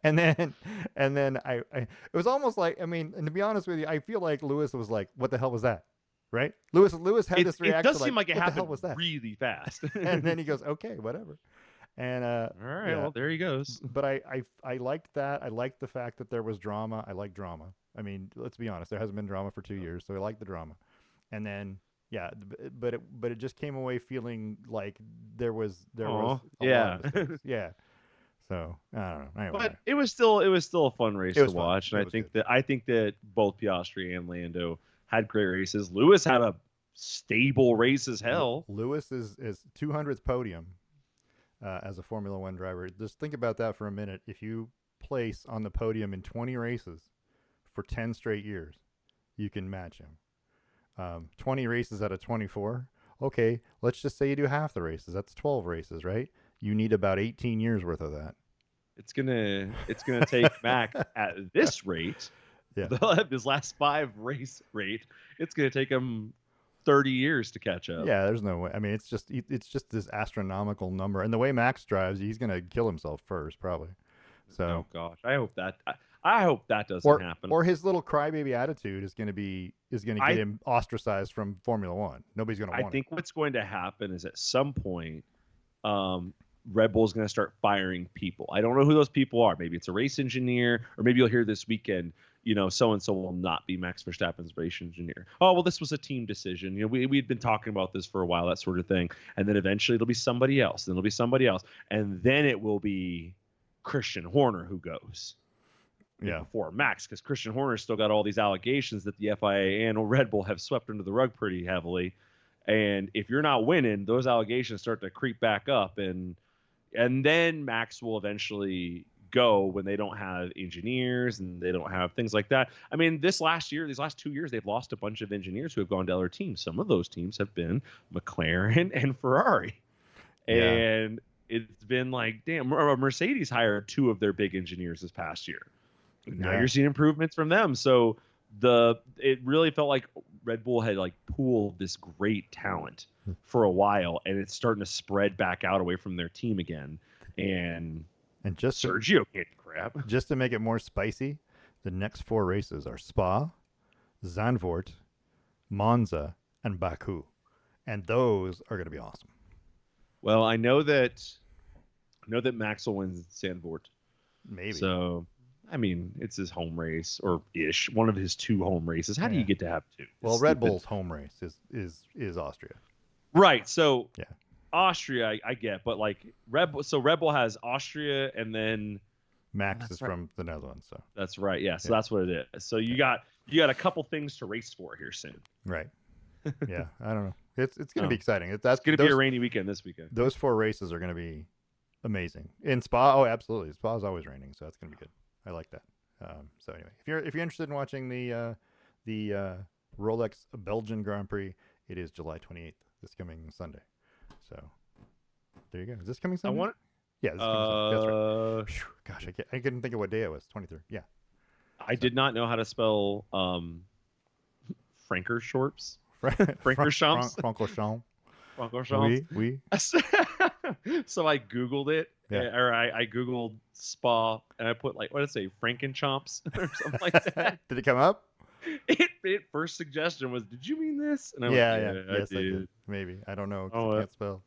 and then it was almost like, and to be honest with you, I feel like Lewis was like, "What the hell was that?" Right? Lewis had this reaction. It does seem like it happened really fast. And then he goes, "Okay, whatever." And all right, well, there he goes. But I liked that. I liked the fact that there was drama. I like drama. I mean, let's be honest. There hasn't been drama for 2 years, so I like the drama. And then. Yeah, but it just came away feeling like there was a lot of mistakes. Yeah. So I don't know. Anyway. But it was still a fun race to watch, and I think that both Piastri and Lando had great races. Lewis had a stable race as hell. Lewis is 200th podium as a Formula One driver. Just think about that for a minute. If you place on the podium in 20 races for 10 straight years, you can match him. 20 races out of 24. Okay, let's just say you do half the races. That's 12 races, right? You need about 18 years worth of that. It's gonna take Max at this rate. Yeah. His last 5 race rate. It's gonna take him 30 years to catch up. Yeah, there's no way. I mean, it's just this astronomical number. And the way Max drives, he's gonna kill himself first, probably. So. Oh gosh, I hope that doesn't happen. Or his little crybaby attitude is going to get him ostracized from Formula One. Nobody's going to want it. I think what's going to happen is at some point, Red Bull's going to start firing people. I don't know who those people are. Maybe it's a race engineer, or maybe you'll hear this weekend, so and so will not be Max Verstappen's race engineer. Oh, well, this was a team decision. We'd been talking about this for a while, that sort of thing. And then eventually it'll be somebody else. Then it'll be somebody else, and then it will be Christian Horner who goes. Before Max, because Christian Horner's still got all these allegations that the FIA and Red Bull have swept under the rug pretty heavily. And if you're not winning, those allegations start to creep back up, and then Max will eventually go when they don't have engineers and they don't have things like that. I mean, these last 2 years, they've lost a bunch of engineers who have gone to other teams. Some of those teams have been McLaren and Ferrari. Yeah. And it's been like, damn, Mercedes hired two of their big engineers this past year. Now Yeah. you're seeing improvements from them. So it really felt like Red Bull had like pooled this great talent for a while, and it's starting to spread back out away from their team again. And just Sergio can't crap. just to make it more spicy, the next 4 races are Spa, Zandvoort, Monza, and Baku, and those are going to be awesome. Well, I know that Max will win Zandvoort. Maybe. So, I mean, it's his home race or ish, one of his 2 home races. How do you get to have 2? Well, Red Bull's home race is Austria. Right. So, yeah. Austria, I get, but like Red Bull has Austria, and then Max is from the Netherlands, so that's right. Yeah, so that's what it is. So you got a couple things to race for here soon. Right. Yeah, I don't know. It's going to be exciting. That's going to be a rainy weekend this weekend. Those 4 races are going to be amazing. In Spa, oh, absolutely. Spa is always raining, so that's going to be good. I like that. So anyway, if you're interested in watching the Rolex Belgian Grand Prix, it is July 28th, this coming Sunday. So there you go. Is this coming Sunday? Yeah, this is coming Sunday. That's right. Whew, gosh, I couldn't think of what day it was. 23rd. Yeah. I did not know how to spell Frankershorts. Frankerchamps. Francorchamps. Francorchamps. Oui. So I Googled it, or I Googled Spa, and I put like, what did it say, Frankenchomps or something like that. Did it come up? It first suggestion was, did you mean this? And I yes, I did. Maybe. I don't know. I can't spell.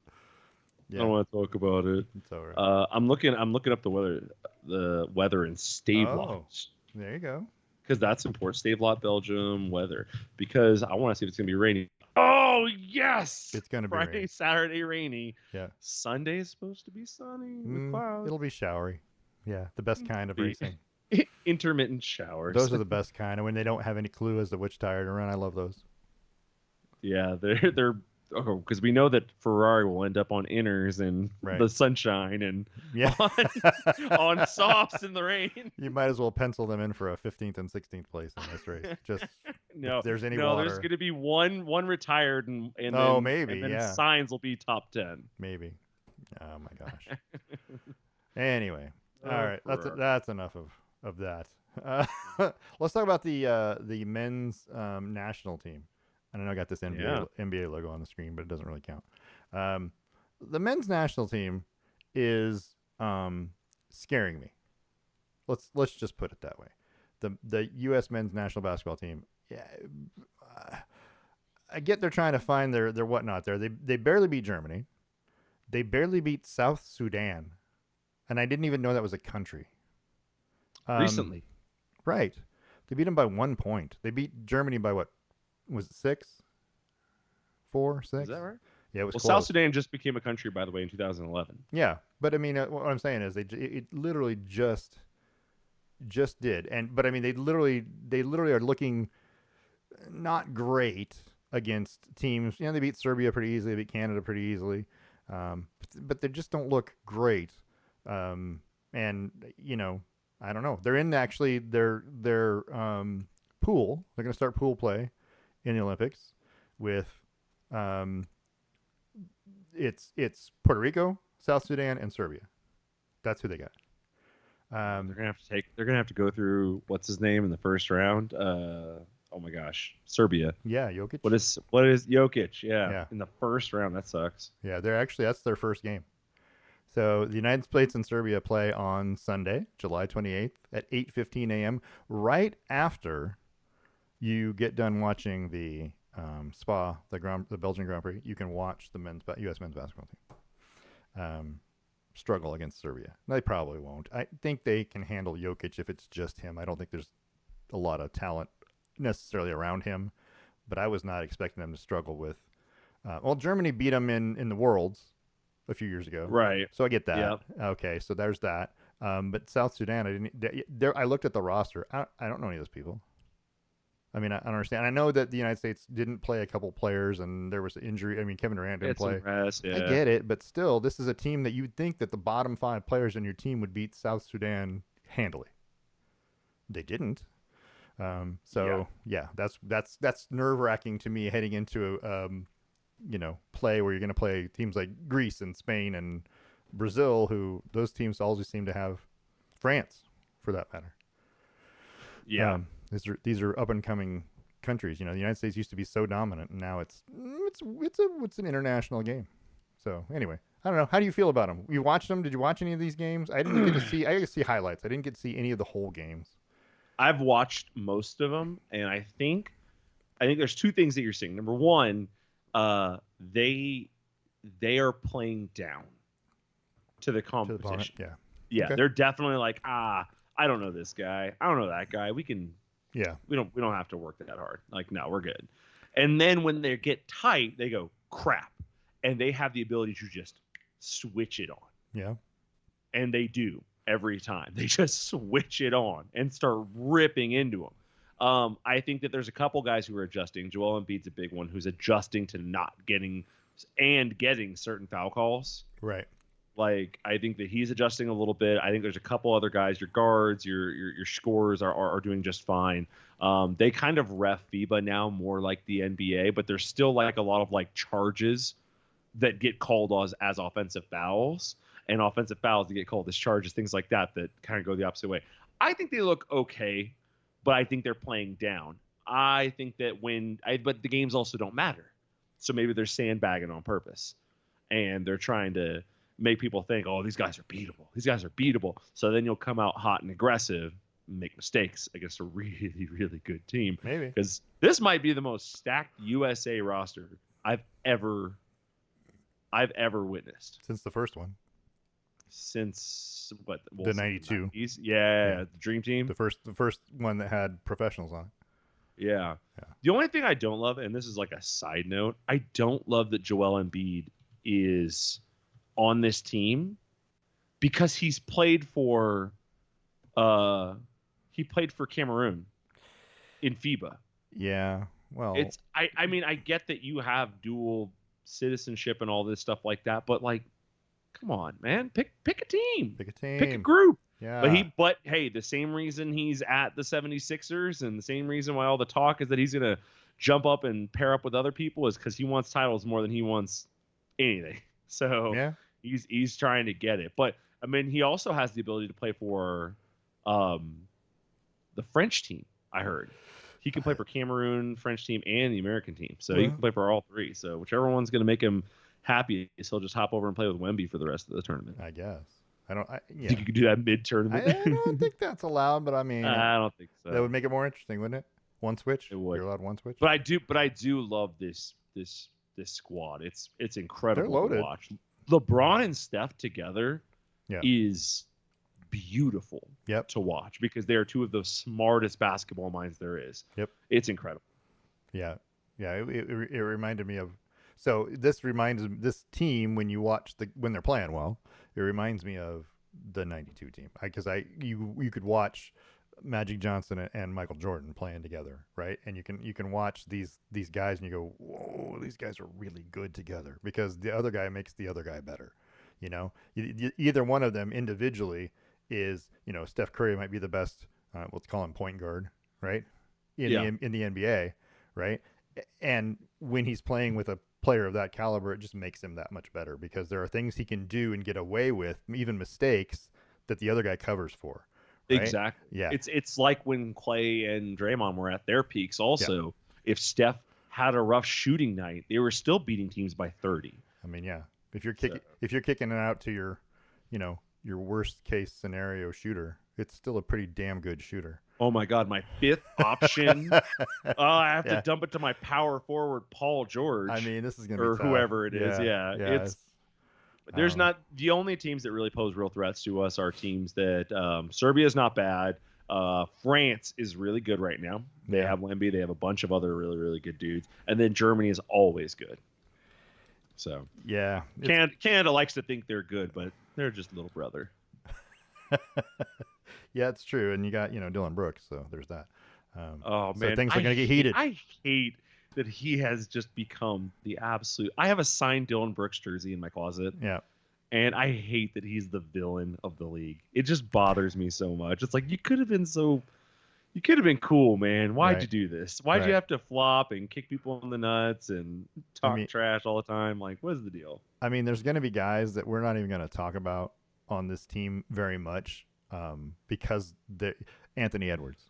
Yeah. I don't want to talk about it. It's all right. I'm looking up the weather in Stavelot. There you go. Because that's important. Stavelot, Belgium weather. Because I want to see if it's gonna be rainy. Oh yes, it's gonna be Friday, rainy. Saturday rainy. Yeah. Sunday is supposed to be sunny with clouds. It'll be showery. Yeah, the best kind of racing. Intermittent showers. Those are the best kind, and when they don't have any clue as to which tire to run, I love those. Yeah, they're because we know that Ferrari will end up on inners and the sunshine and on softs in the rain. You might as well pencil them in for a 15th and 16th place in this race. Just if there's any water. There's going to be one retired and then signs will be top 10. Maybe. Oh my gosh. Anyway, all right, that's enough of that. Let's talk about the men's national team. And I know I got this NBA logo on the screen, but it doesn't really count. The men's national team is scaring me. Let's just put it that way. The U.S. men's national basketball team. Yeah, I get they're trying to find their whatnot there. They barely beat Germany. They barely beat South Sudan, and I didn't even know that was a country. Recently, right? They beat them by 1 point. They beat Germany by what? Was it 6? 4, 6? Is that right? Yeah, it was. Well, close. South Sudan just became a country, by the way, in 2011. Yeah, but I mean, what I'm saying is it literally just did, but I mean, they literally are looking not great against teams. They beat Serbia pretty easily, they beat Canada pretty easily, but they just don't look great. And I don't know. They're in their pool. They're going to start pool play in the Olympics with it's Puerto Rico, South Sudan, and Serbia. That's who they got. They're gonna have to go through what's his name in the first round. Oh my gosh, Serbia. Yeah, Jokic. What is Jokic? Yeah, in the first round. That sucks. Yeah, that's their first game. So the United States and Serbia play on Sunday, July 28th at 8:15 a.m. right after you get done watching the Spa, the Belgian Grand Prix. You can watch the U.S. men's basketball team struggle against Serbia. They probably won't. I think they can handle Jokic if it's just him. I don't think there's a lot of talent necessarily around him, but I was not expecting them to struggle with. Germany beat them in the Worlds a few years ago, right? So I get that. Yep. Okay, so there's that. But South Sudan, I looked at the roster. I don't know any of those people. I mean, I don't understand. I know that the United States didn't play a couple players and there was an injury. I mean, Kevin Durant didn't Get some play. rest. I Yeah. get it, but still, this is a team that you'd think that the bottom 5 players in your team would beat South Sudan handily. They didn't. Yeah. So yeah, that's nerve wracking to me heading into a play where you're going to play teams like Greece and Spain and Brazil, who those teams always seem to have, France, for that matter. Yeah. These are up and coming countries. The United States used to be so dominant, and now it's an international game. So anyway, I don't know. How do you feel about them? You watched them? Did you watch any of these games? I didn't get to see. I got to see highlights. I didn't get to see any of the whole games. I've watched most of them, and I think there's two things that you're seeing. Number one, they are playing down to the To the opponent, competition. yeah, Yeah, okay, they're definitely like, I don't know this guy. I don't know that guy. yeah, We don't have to work that hard. Like, no, we're good. And then when they get tight, they go crap, and they have the ability to just switch it on, yeah. and they do every time. They just switch it on and start ripping into them. I think that there's a couple guys who are adjusting. Joel Embiid's a big one who's adjusting to not getting certain foul calls. Right. Like, I think that he's adjusting a little bit. I think there's a couple other guys. Your guards, your scorers are doing just fine. They kind of ref FIBA now more like the NBA, but there's still like a lot of like charges that get called as offensive fouls, and offensive fouls that get called as charges, things like that kind of go the opposite way. I think they look okay, but I think they're playing down. I think that but the games also don't matter. So maybe they're sandbagging on purpose, and they're trying to make people think, oh, these guys are beatable. These guys are beatable. So then you'll come out hot and aggressive, make mistakes against a really, really good team. Maybe. Because this might be the most stacked USA roster I've ever witnessed Since the first one, since the '92, 90s? Yeah, the Dream Team. the first one that had professionals on it. Yeah. Yeah. The only thing I don't love, and this is like a side note, I don't love that Joel Embiid is on this team because he's played for Cameroon in FIBA. Yeah. Well, I mean, I get that you have dual citizenship and all this stuff like that, but like, come on, man, pick a team. pick a team. Pick a group. Yeah. But hey, the same reason he's at the 76ers and the same reason why all the talk is that he's going to jump up and pair up with other people is because he wants titles more than he wants anything. So Yeah. he's trying to get it. But I mean, he also has the ability to play for the French team, I heard. He can play for Cameroon, French team, and the American team. So he can play for all three. So whichever one's going to make him happy, he'll just hop over and play with Wemby for the rest of the tournament. I guess. Yeah. Think you could do that mid-tournament? I don't think that's allowed, but I mean, I don't think so. that would make it more interesting, wouldn't it? One switch. It would. You're allowed one switch. But I do love this squad. It's incredible They're loaded. to watch. LeBron and Steph together Yeah. is beautiful Yep. to watch because they are two of the smartest basketball minds there is. Yep. It's incredible. Yeah. Yeah. It reminded me of. So this reminds this team when they're playing well. It reminds me of the '92 team because you could watch Magic Johnson and Michael Jordan playing together, right? And you can watch these guys and you go, whoa, these guys are really good together because the other guy makes the other guy better. Either one of them individually is, Steph Curry might be the best, let's call him point guard, right? In the NBA, right? And when he's playing with a player of that caliber, it just makes him that much better because there are things he can do and get away with, even mistakes that the other guy covers for. Right? Exactly. Yeah. It's like when Clay and Draymond were at their peaks also. Yeah. If Steph had a rough shooting night, they were still beating teams by 30. I mean, yeah. If you're kicking it out to your worst case scenario shooter, it's still a pretty damn good shooter. Oh my God, my fifth option. I have to dump it to my power forward, Paul George. I mean, this is gonna be or tough. whoever it is. Yeah. There's not the only teams that really pose real threats to us are teams that Serbia is not bad. France is really good right now. They have Wemby. They have a bunch of other really, really good dudes. And then Germany is always good. So yeah, Canada likes to think they're good, but they're just little brother. Yeah, it's true. And you got Dylan Brooks, so there's that. Oh So man, things are going to get heated. I hate that he has just become the absolute. I have a signed Dylan Brooks jersey in my closet, Yeah. and I hate that he's the villain of the league. It just bothers me so much. It's like you could have been cool, man. Why'd you Right. do this? Why'd you Right. have to flop and kick people in the nuts and I talk mean, trash all the time? Like, what is the deal? there's going to be guys that we're not even going to talk about on this team very much because Anthony Edwards.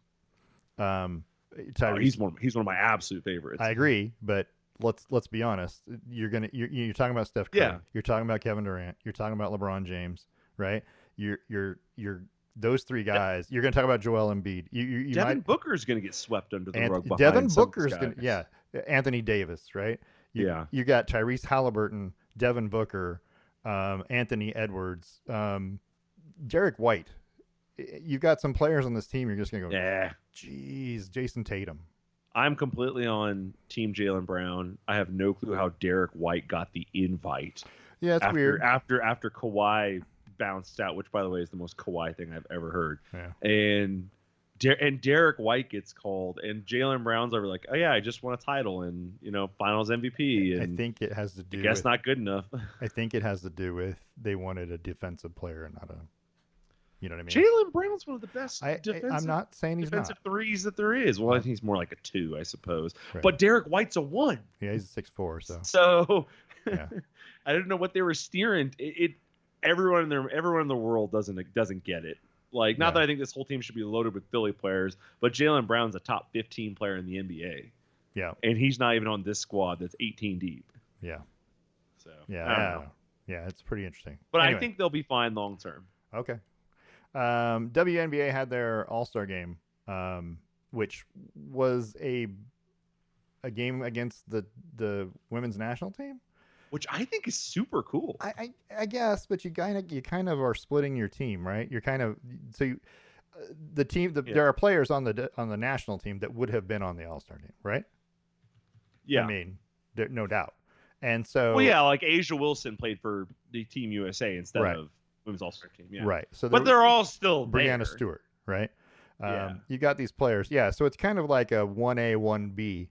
Um, Oh, Tyrese, he's one of my absolute favorites. I agree, but let's be honest. You're talking about Steph Curry. Yeah. You're talking about Kevin Durant. You're talking about LeBron James, right? You're those three guys. You're going to talk about Joel Embiid. You Devin might Booker's going to get swept under the rug behind Devin some of Booker's these going to guys. Anthony Davis, right? Yeah. You got Tyrese Halliburton, Devin Booker, Anthony Edwards, Derek White. You've got some players on this team. You're just going to go, Yeah. geez, Jason Tatum. I'm completely on Team Jaylen Brown. I have no clue how Derek White got the invite. Yeah, it's weird. After Kawhi bounced out, which by the way is the most Kawhi thing I've ever heard. Yeah. And Derek White gets called, and Jaylen Brown's over like, oh yeah, I just won a title and Finals MVP. And I think it has to do. I guess not good enough. I think it has to do with they wanted a defensive player, not a. You know what I mean? Jaylen Brown's one of the best I'm not saying he's defensive not. threes that there is. Well, I think he's more like a 2, I suppose. Right. But Derek White's a 1. Yeah, he's a 6'4", so. So Yeah. I don't know what they were steering. Everyone in the world doesn't get it. Like, not Yeah. that I think this whole team should be loaded with Philly players, but Jaylen Brown's a top 15 player in the NBA. Yeah. And he's not even on this squad that's 18 deep. Yeah. So Yeah. I don't know. Yeah, it's pretty interesting. But Anyway. I think they'll be fine long term. Okay. WNBA had their All-Star game, which was a game against the women's national team, which I think is super cool. I guess, but you kind of are splitting your team, right? You're kind of the team. There are players on the national team that would have been on the All-Star team, right? Yeah, I mean, no doubt. And so, well, yeah, like Asia Wilson played for the Team USA instead Right. of women's All-Star team. Yeah, right. So but they're all still Breanna there. Stewart, right? Yeah. You got these players, yeah. So it's kind of like a 1A 1B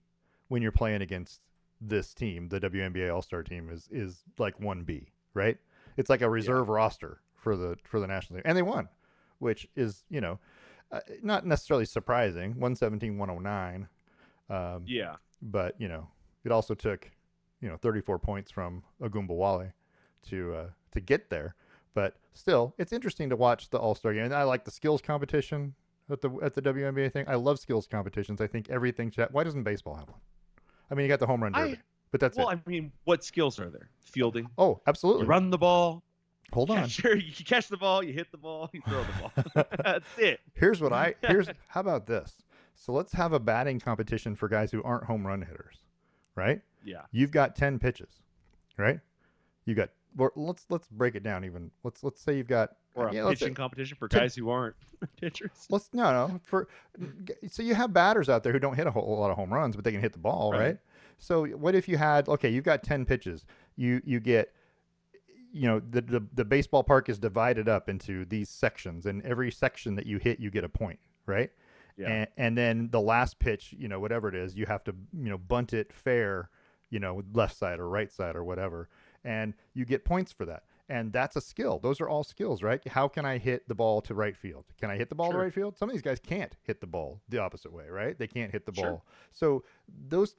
when you're playing against this team. The WNBA All-Star team is like 1B, right? It's like a reserve roster for the national team, and they won, which is not necessarily surprising. 117-109. Yeah. But it also took 34 points from Agumbawale to get there. But still, it's interesting to watch the All-Star game. And I like the skills competition at the WNBA thing. I love skills competitions. I think everything. Why doesn't baseball have one? I mean, you got the home run derby, but that's it. Well, I mean, what skills are there? Fielding. Oh, absolutely. You run the ball. Hold on. You catch the ball. You hit the ball. You throw the ball. That's it. How about this? So let's have a batting competition for guys who aren't home run hitters, right? Yeah. You've got 10 pitches, right? You got. Well, let's break it down even. Let's say you've got pitching competition for guys who aren't pitchers. So you have batters out there who don't hit a whole lot of home runs, but they can hit the ball, right? So what if you had you've got 10 pitches. You get the baseball park is divided up into these sections, and every section that you hit you get a point, right? Yeah. And then the last pitch, whatever it is, you have to bunt it fair, left side or right side or whatever. And you get points for that. And that's a skill. Those are all skills, right? How can I hit the ball to right field? Can I hit the ball to right field? Some of these guys can't hit the ball the opposite way, right? They can't hit the ball. So those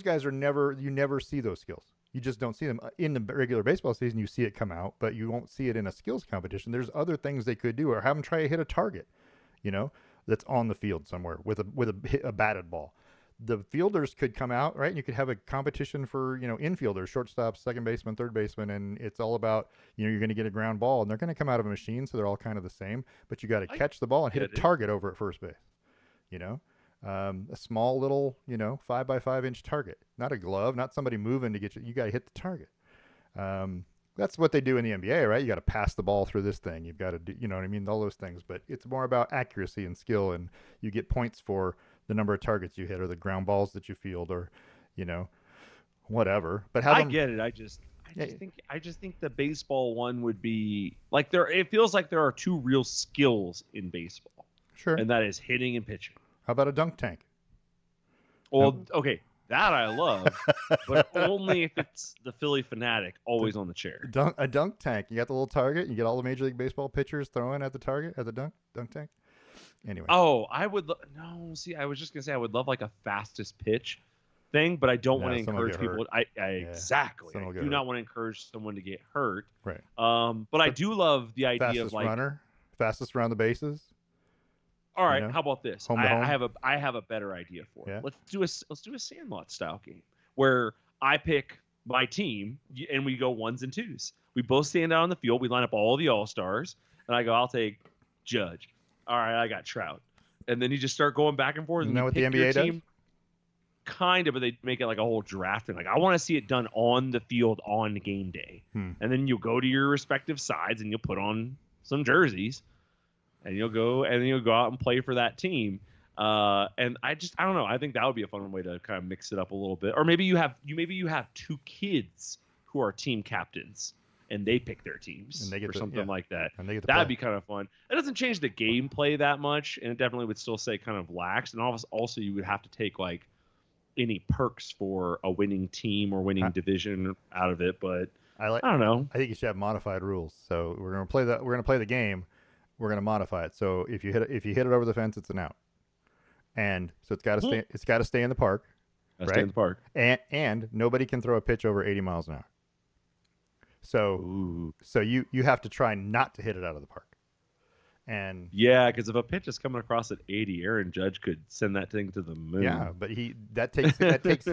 guys you never see those skills. You just don't see them in the regular baseball season. You see it come out, but you won't see it in a skills competition. There's other things they could do, or have them try to hit a target, that's on the field somewhere with a batted ball. The fielders could come out, right? And you could have a competition for, infielders, shortstop, second baseman, third baseman. And it's all about, you're going to get a ground ball, and they're going to come out of a machine. So they're all kind of the same, but you got to catch the ball and hit a target over at first base, a small little, 5x5 inch target, not a glove, not somebody moving to get you. You got to hit the target. That's what they do in the NBA, right? You got to pass the ball through this thing. You've got to do, all those things, but it's more about accuracy and skill, and you get points for the number of targets you hit or the ground balls that you field or, whatever. But I get it. I just think the baseball one would be it feels like there are two real skills in baseball. Sure. And that is hitting and pitching. How about a dunk tank? Well, okay, that I love, but only if it's the Philly fanatic always on the chair. A dunk tank. You got the little target. You get all the Major League Baseball pitchers throwing at the target at the dunk tank. Anyway. Oh, I would no. See, I was just gonna say I would love like a fastest pitch thing, but I don't want to encourage people. Exactly. I do not want to encourage someone to get hurt. Right. But I do love the idea of like fastest around the bases. All right, how about this? Home to home? I have a better idea for it. Let's do a Sandlot style game where I pick my team and we go ones and twos. We both stand out on the field. We line up all the all-stars, and I go, I'll take Judge. All right, I got Trout. And then you just start going back and forth. Isn't that what the NBA does? Kind of, but they make it like a whole draft thing. Like, I want to see it done on the field on game day. And then you'll go to your respective sides and you'll put on some jerseys and you'll go out and play for that team. And I don't know. I think that would be a fun way to kind of mix it up a little bit. Or maybe you have two kids who are team captains and they pick their teams or something like that. That'd be kind of fun. It doesn't change the gameplay that much, and it definitely would still say kind of lax. And also you would have to take like any perks for a winning team or winning division out of it. But I don't know. I think you should have modified rules. So we're gonna play the game. We're gonna modify it. So if you hit it over the fence, it's an out. And so it's got to stay. It's got to stay in the park. Stay in the park. And nobody can throw a pitch over 80 miles an hour. So you have to try not to hit it out of the park. And yeah, because if a pitch is coming across at 80, Aaron Judge could send that thing to the moon. Yeah, but that takes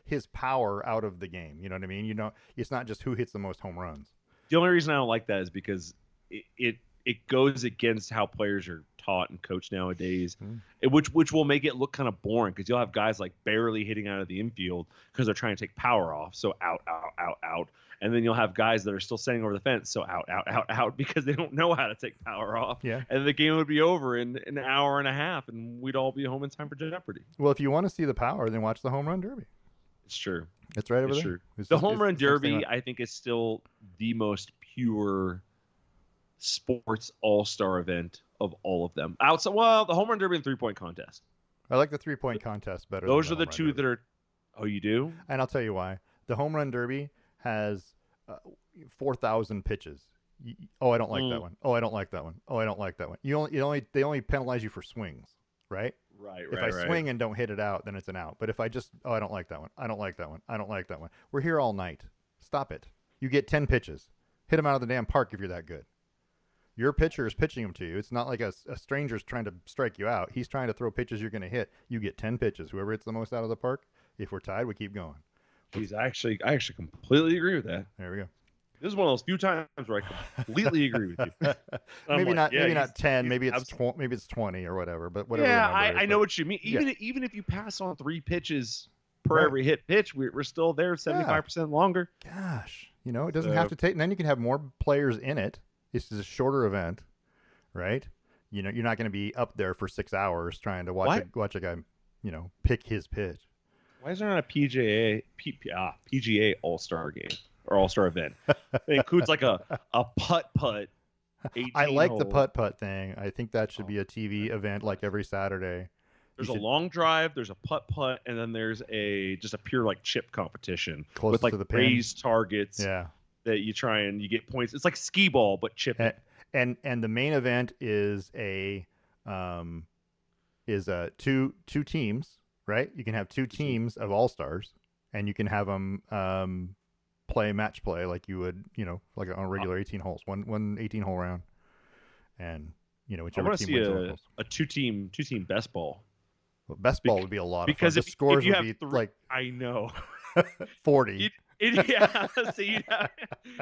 his power out of the game. You know what I mean? You know, it's not just who hits the most home runs. The only reason I don't like that is because it goes against how players are taught and coached nowadays, which will make it look kind of boring because you'll have guys like barely hitting out of the infield because they're trying to take power off. So out, and then you'll have guys that are still standing over the fence. So out because they don't know how to take power off. Yeah, and the game would be over in an hour and a half, and we'd all be home in time for Jeopardy. Well, if you want to see the power, then watch the home run derby. It's true. It's right over there. The home run derby, I think, is still the most pure sports all-star event of all of them. The home run derby and 3-point contest. I like the 3-point contest better. Those are the two that are. Oh, you do? And I'll tell you why. The home run derby has 4,000 pitches. I don't like that one. Oh, I don't like that one. Oh, I don't like that one. They only penalize you for swings, right? Right. If I swing and don't hit it out, then it's an out. But if I just, I don't like that one. I don't like that one. I don't like that one. We're here all night. Stop it. You get 10 pitches. Hit them out of the damn park if you're that good. Your pitcher is pitching them to you. It's not like a stranger's trying to strike you out. He's trying to throw pitches you're going to hit. You get 10 pitches. Whoever hits the most out of the park, if we're tied, we keep going. I actually completely agree with that. There we go. This is one of those few times where I completely agree with you. maybe not 10, maybe it's 20 or whatever, but whatever. Yeah, I know what you mean. Even if you pass on 3 pitches per every hit pitch, we're still there 75% longer. Gosh, it doesn't have to take, and then you can have more players in it. This is a shorter event, right? You're not going to be up there for 6 hours trying to watch a guy, pick his pitch. Why is there not a PGA All-Star game or All-Star event? It includes like a putt-putt. I like the putt-putt thing. I think that should be a TV event like every Saturday. There's a long drive, there's a putt-putt, and then there's just a pure like chip competition with like raised targets. Yeah. That you try and you get points. It's like skee ball, but chipping. And the main event is two teams, right? You can have 2 teams of all-stars, and you can have them match play like you would, like on a regular 18 holes, one 18-hole round, and whichever team wins. I want to see a two-team best ball. Well, best ball would be a lot because of fun. The scores would be like I know 40. So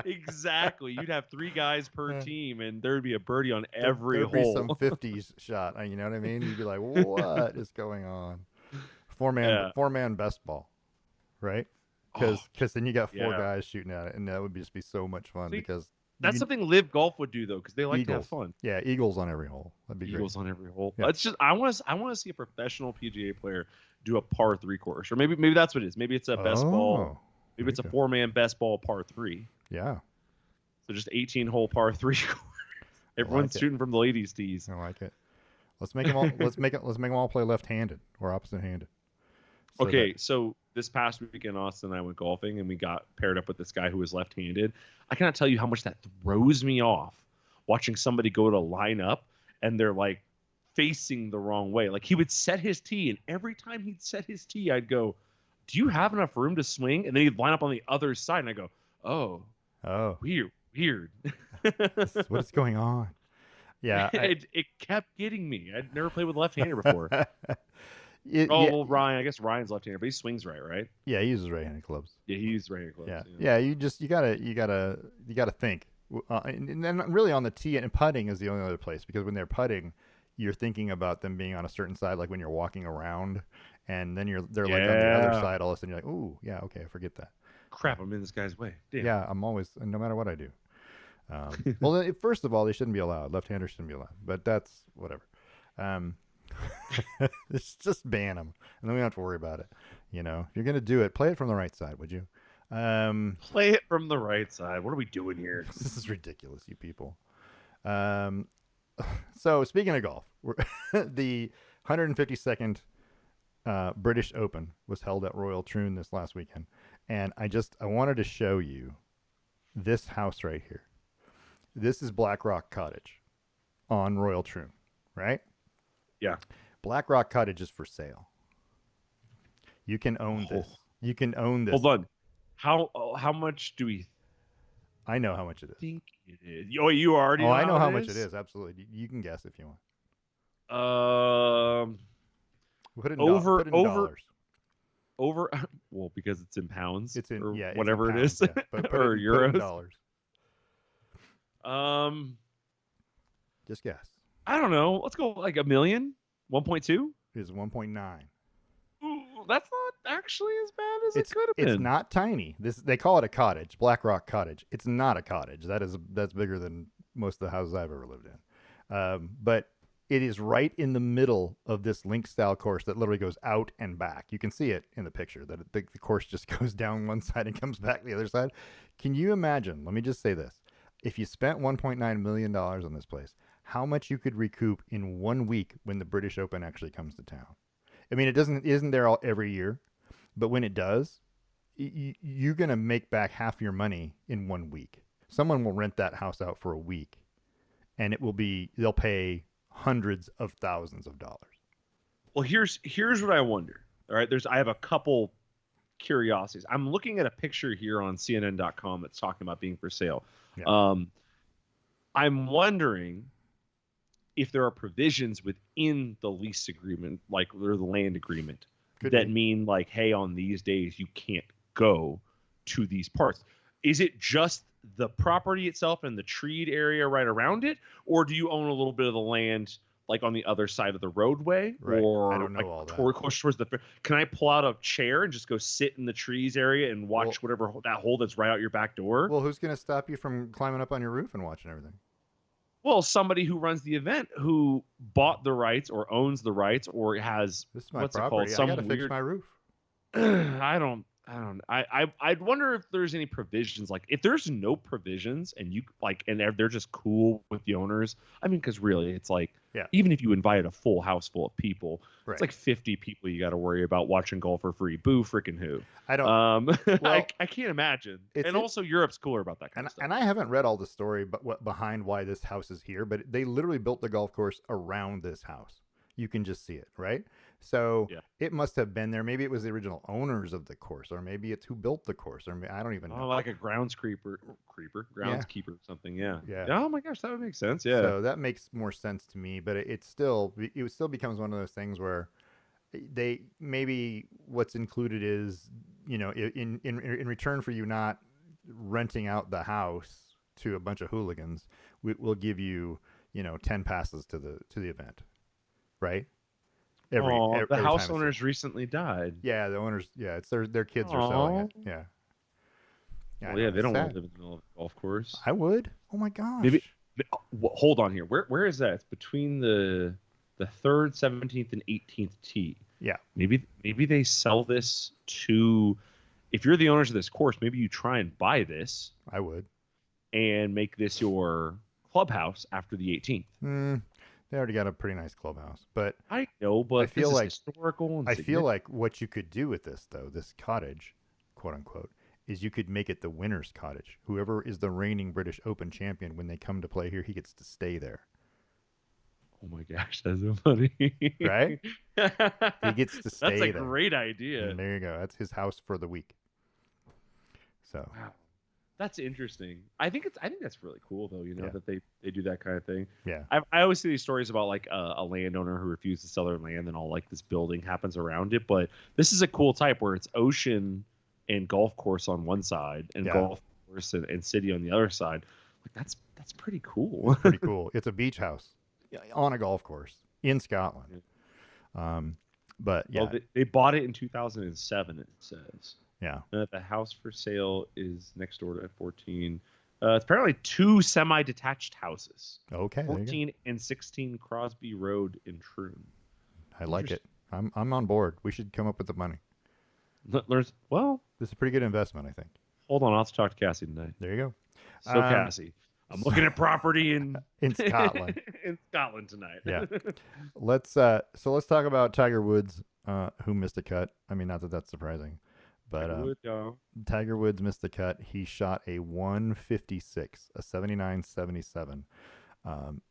exactly. You'd have 3 guys per team, and there'd be a birdie on every hole. There'd be some 50s shot. You know what I mean? You'd be like, "What is going on?" 4-man best ball, right? Because then you got 4 guys shooting at it, and that would just be so much fun. Because that's something Live Golf would do though, because they like Eagles. to have fun. Yeah, eagles on every hole. That'd be Eagles great. on every hole. Yeah. It's just I want to see a professional PGA player do a par 3 course, or maybe that's what it is. Maybe it's a best ball. Maybe it's a 4-man best ball par 3. Yeah. So just 18-hole par 3 course. Everyone's shooting from the ladies' tees. I like it. Let's make them all. Let's make them all play left-handed or opposite-handed. So that Okay, so this past weekend, Austin and I went golfing, and we got paired up with this guy who was left-handed. I cannot tell you how much that throws me off watching somebody go to line up and they're like facing the wrong way. Like he would set his tee, and every time he'd set his tee, I'd go, "Do you have enough room to swing?" And then he'd line up on the other side, and I go, "Oh, oh, weird." what is going on? Yeah, It kept getting me. I'd never played with a left-hander before. Oh, yeah, well, Ryan. I guess Ryan's left-hander, but he swings right? yeah. He uses right-handed clubs. Yeah, he uses right-handed clubs. Yeah, Yeah. yeah. You gotta think, and then really on the tee and putting is the only other place because when they're putting, you're thinking about them being on a certain side, like when you're walking around, and then they're like on the other Yeah. side. All of a sudden, you're like, ooh, yeah, okay, forget that. Crap, I'm in this guy's way. Damn. Yeah, I'm always, no matter what I do. Well, first of all, they shouldn't be allowed. Left-handers shouldn't be allowed, but that's whatever. Um, just ban them, and then we don't have to worry about it. If you're gonna do it, play it from the right side, would you? Play it from the right side. What are we doing here? This is ridiculous, you people. Um, so speaking of golf, the 152nd British Open was held at Royal Troon this last weekend, and I wanted to show you this house right here. This is Black Rock Cottage on Royal Troon, right? Yeah. Black Rock Cottage is for sale. You can own this. You can own this. Hold on. How much do we I know how much it is. think it is? Oh, you already Oh, know I know how much is? it is. Absolutely. You can guess if you want. Um, Put it in, over put it in over dollars. over. Well, because it's in pounds. It's in or yeah, it's in whatever pounds, it is, yeah. But or put it euros. in dollars. Um, Just guess. I don't know. Let's go like 1 million, 1.2. It is 1.9. Ooh, that's not actually as bad as It's it could have it's been. not tiny. They call it a cottage, Black Rock Cottage. It's not a cottage. That's bigger than most of the houses I've ever lived in. But it is right in the middle of this link style course that literally goes out and back. You can see it in the picture that the course just goes down one side and comes back the other side. Can you imagine? Let me just say this: if you spent $1.9 million on this place, how much you could recoup in 1 week when the British Open actually comes to town? I mean, isn't there all every year, but when it does, you're gonna make back half your money in 1 week. Someone will rent that house out for a week, and they'll pay hundreds of thousands of dollars. Well, here's what I wonder. All right, I have a couple curiosities. I'm looking at a picture here on CNN.com that's talking about being for sale. Yeah. I'm wondering if there are provisions within the lease agreement, like or the land agreement, Could that be. mean like, hey, on these days you can't go to these parts. Is it just the property itself and the treed area right around it, or do you own a little bit of the land like on the other side of the roadway, Right. or I don't know like all that. towards the? Can I pull out a chair and just go sit in the trees area and watch whatever that hole that's right out your back door? Well, who's gonna stop you from climbing up on your roof and watching everything? Well, somebody who runs the event who bought the rights or owns the rights or has This is my what's it property. called? Some I gotta fix weird. my roof. I'd wonder if there's any provisions. Like if there's no provisions and you like and they're just cool with the owners. I mean, because really, it's like Yeah. even if you invited a full house full of people, Right. it's like 50 people you got to worry about watching golf for free. Boo, freaking who? I don't. Well, I can't imagine. it's And in- also, Europe's cooler about that kind And, of stuff. and I haven't read all the story, but what behind why this house is here. But they literally built the golf course around this house. You can just see it, right? So Yeah. it must have been there. Maybe it was the original owners of the course, or maybe it's who built the course, or I don't even know. Oh, like a groundskeeper, groundskeeper or something. Yeah. Yeah. Oh my gosh, that would make sense. Yeah. So that makes more sense to me. But it still becomes one of those things where they maybe what's included is in return for you not renting out the house to a bunch of hooligans, we'll give you 10 passes to the event, right? The Every house time owners recently died. yeah, the owners, yeah, it's their kids are selling it. Yeah. I Well, know, yeah, they it's don't want sad. to live in the middle of a golf course. I would. Oh my gosh. Maybe. Hold on here. Where is that? It's between the 3rd, 17th, and 18th tee. Yeah. Maybe they sell this to. If you're the owners of this course, maybe you try and buy this I would. and make this your clubhouse after the 18th. They already got a pretty nice clubhouse, but I know, I but this feel is like historical and I feel significant. like what you could do with this though, this cottage, quote unquote, is you could make it the winner's cottage. Whoever is the reigning British Open champion, when they come to play here, he gets to stay there, Oh my gosh, that's so funny. right? He gets to That's a stay there. great And idea. there you go. That's his house for the week. So, Wow. That's interesting. I think that's really cool though, yeah, that they do that kind of thing. yeah, I always see these stories about like a landowner who refuses to sell their land and all like this building happens around it, but this is a cool type where it's ocean and golf course on one side and yeah. golf course and city on the other side. Like that's pretty It's cool. pretty cool. It's a beach house on a golf course in Scotland. Um, but Well, yeah, they bought it in 2007, it says. yeah. The house for sale is next door to 14. It's apparently two semi-detached houses, Okay, there you go. 14 and 16 Crosby Road in Troon. I like it. Interesting. I'm on board. We should come up with the money. Well, This is a pretty good investment, I think. hold on. I'll have to talk to Cassie tonight. There you go. So, Cassie, I'm looking at property in Scotland. in Scotland tonight. Yeah. Let's talk about Tiger Woods, who missed a cut. I mean, not that that's surprising, but Tiger Woods missed the cut. He shot a 156, a 79.77.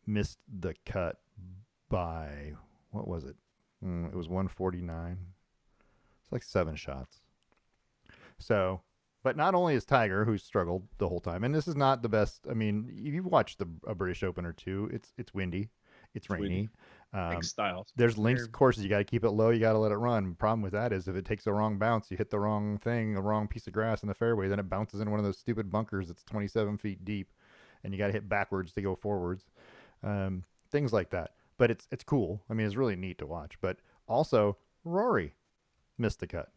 Missed the cut by, what was it? It was 149. It's like 7 shots. So, but not only is Tiger, who's struggled the whole time, and this is not the best. I mean, if you've watched a British Open or two, it's windy, it's rainy. Thanks, Styles. There's links courses. You got to keep it low. You got to let it run. The problem with that is if it takes a wrong bounce, you hit the wrong thing, the wrong piece of grass in the fairway, then it bounces in one of those stupid bunkers that's 27 feet deep, and you got to hit backwards to go forwards. Things like that. But it's cool. I mean, it's really neat to watch. But also, Rory missed the cut.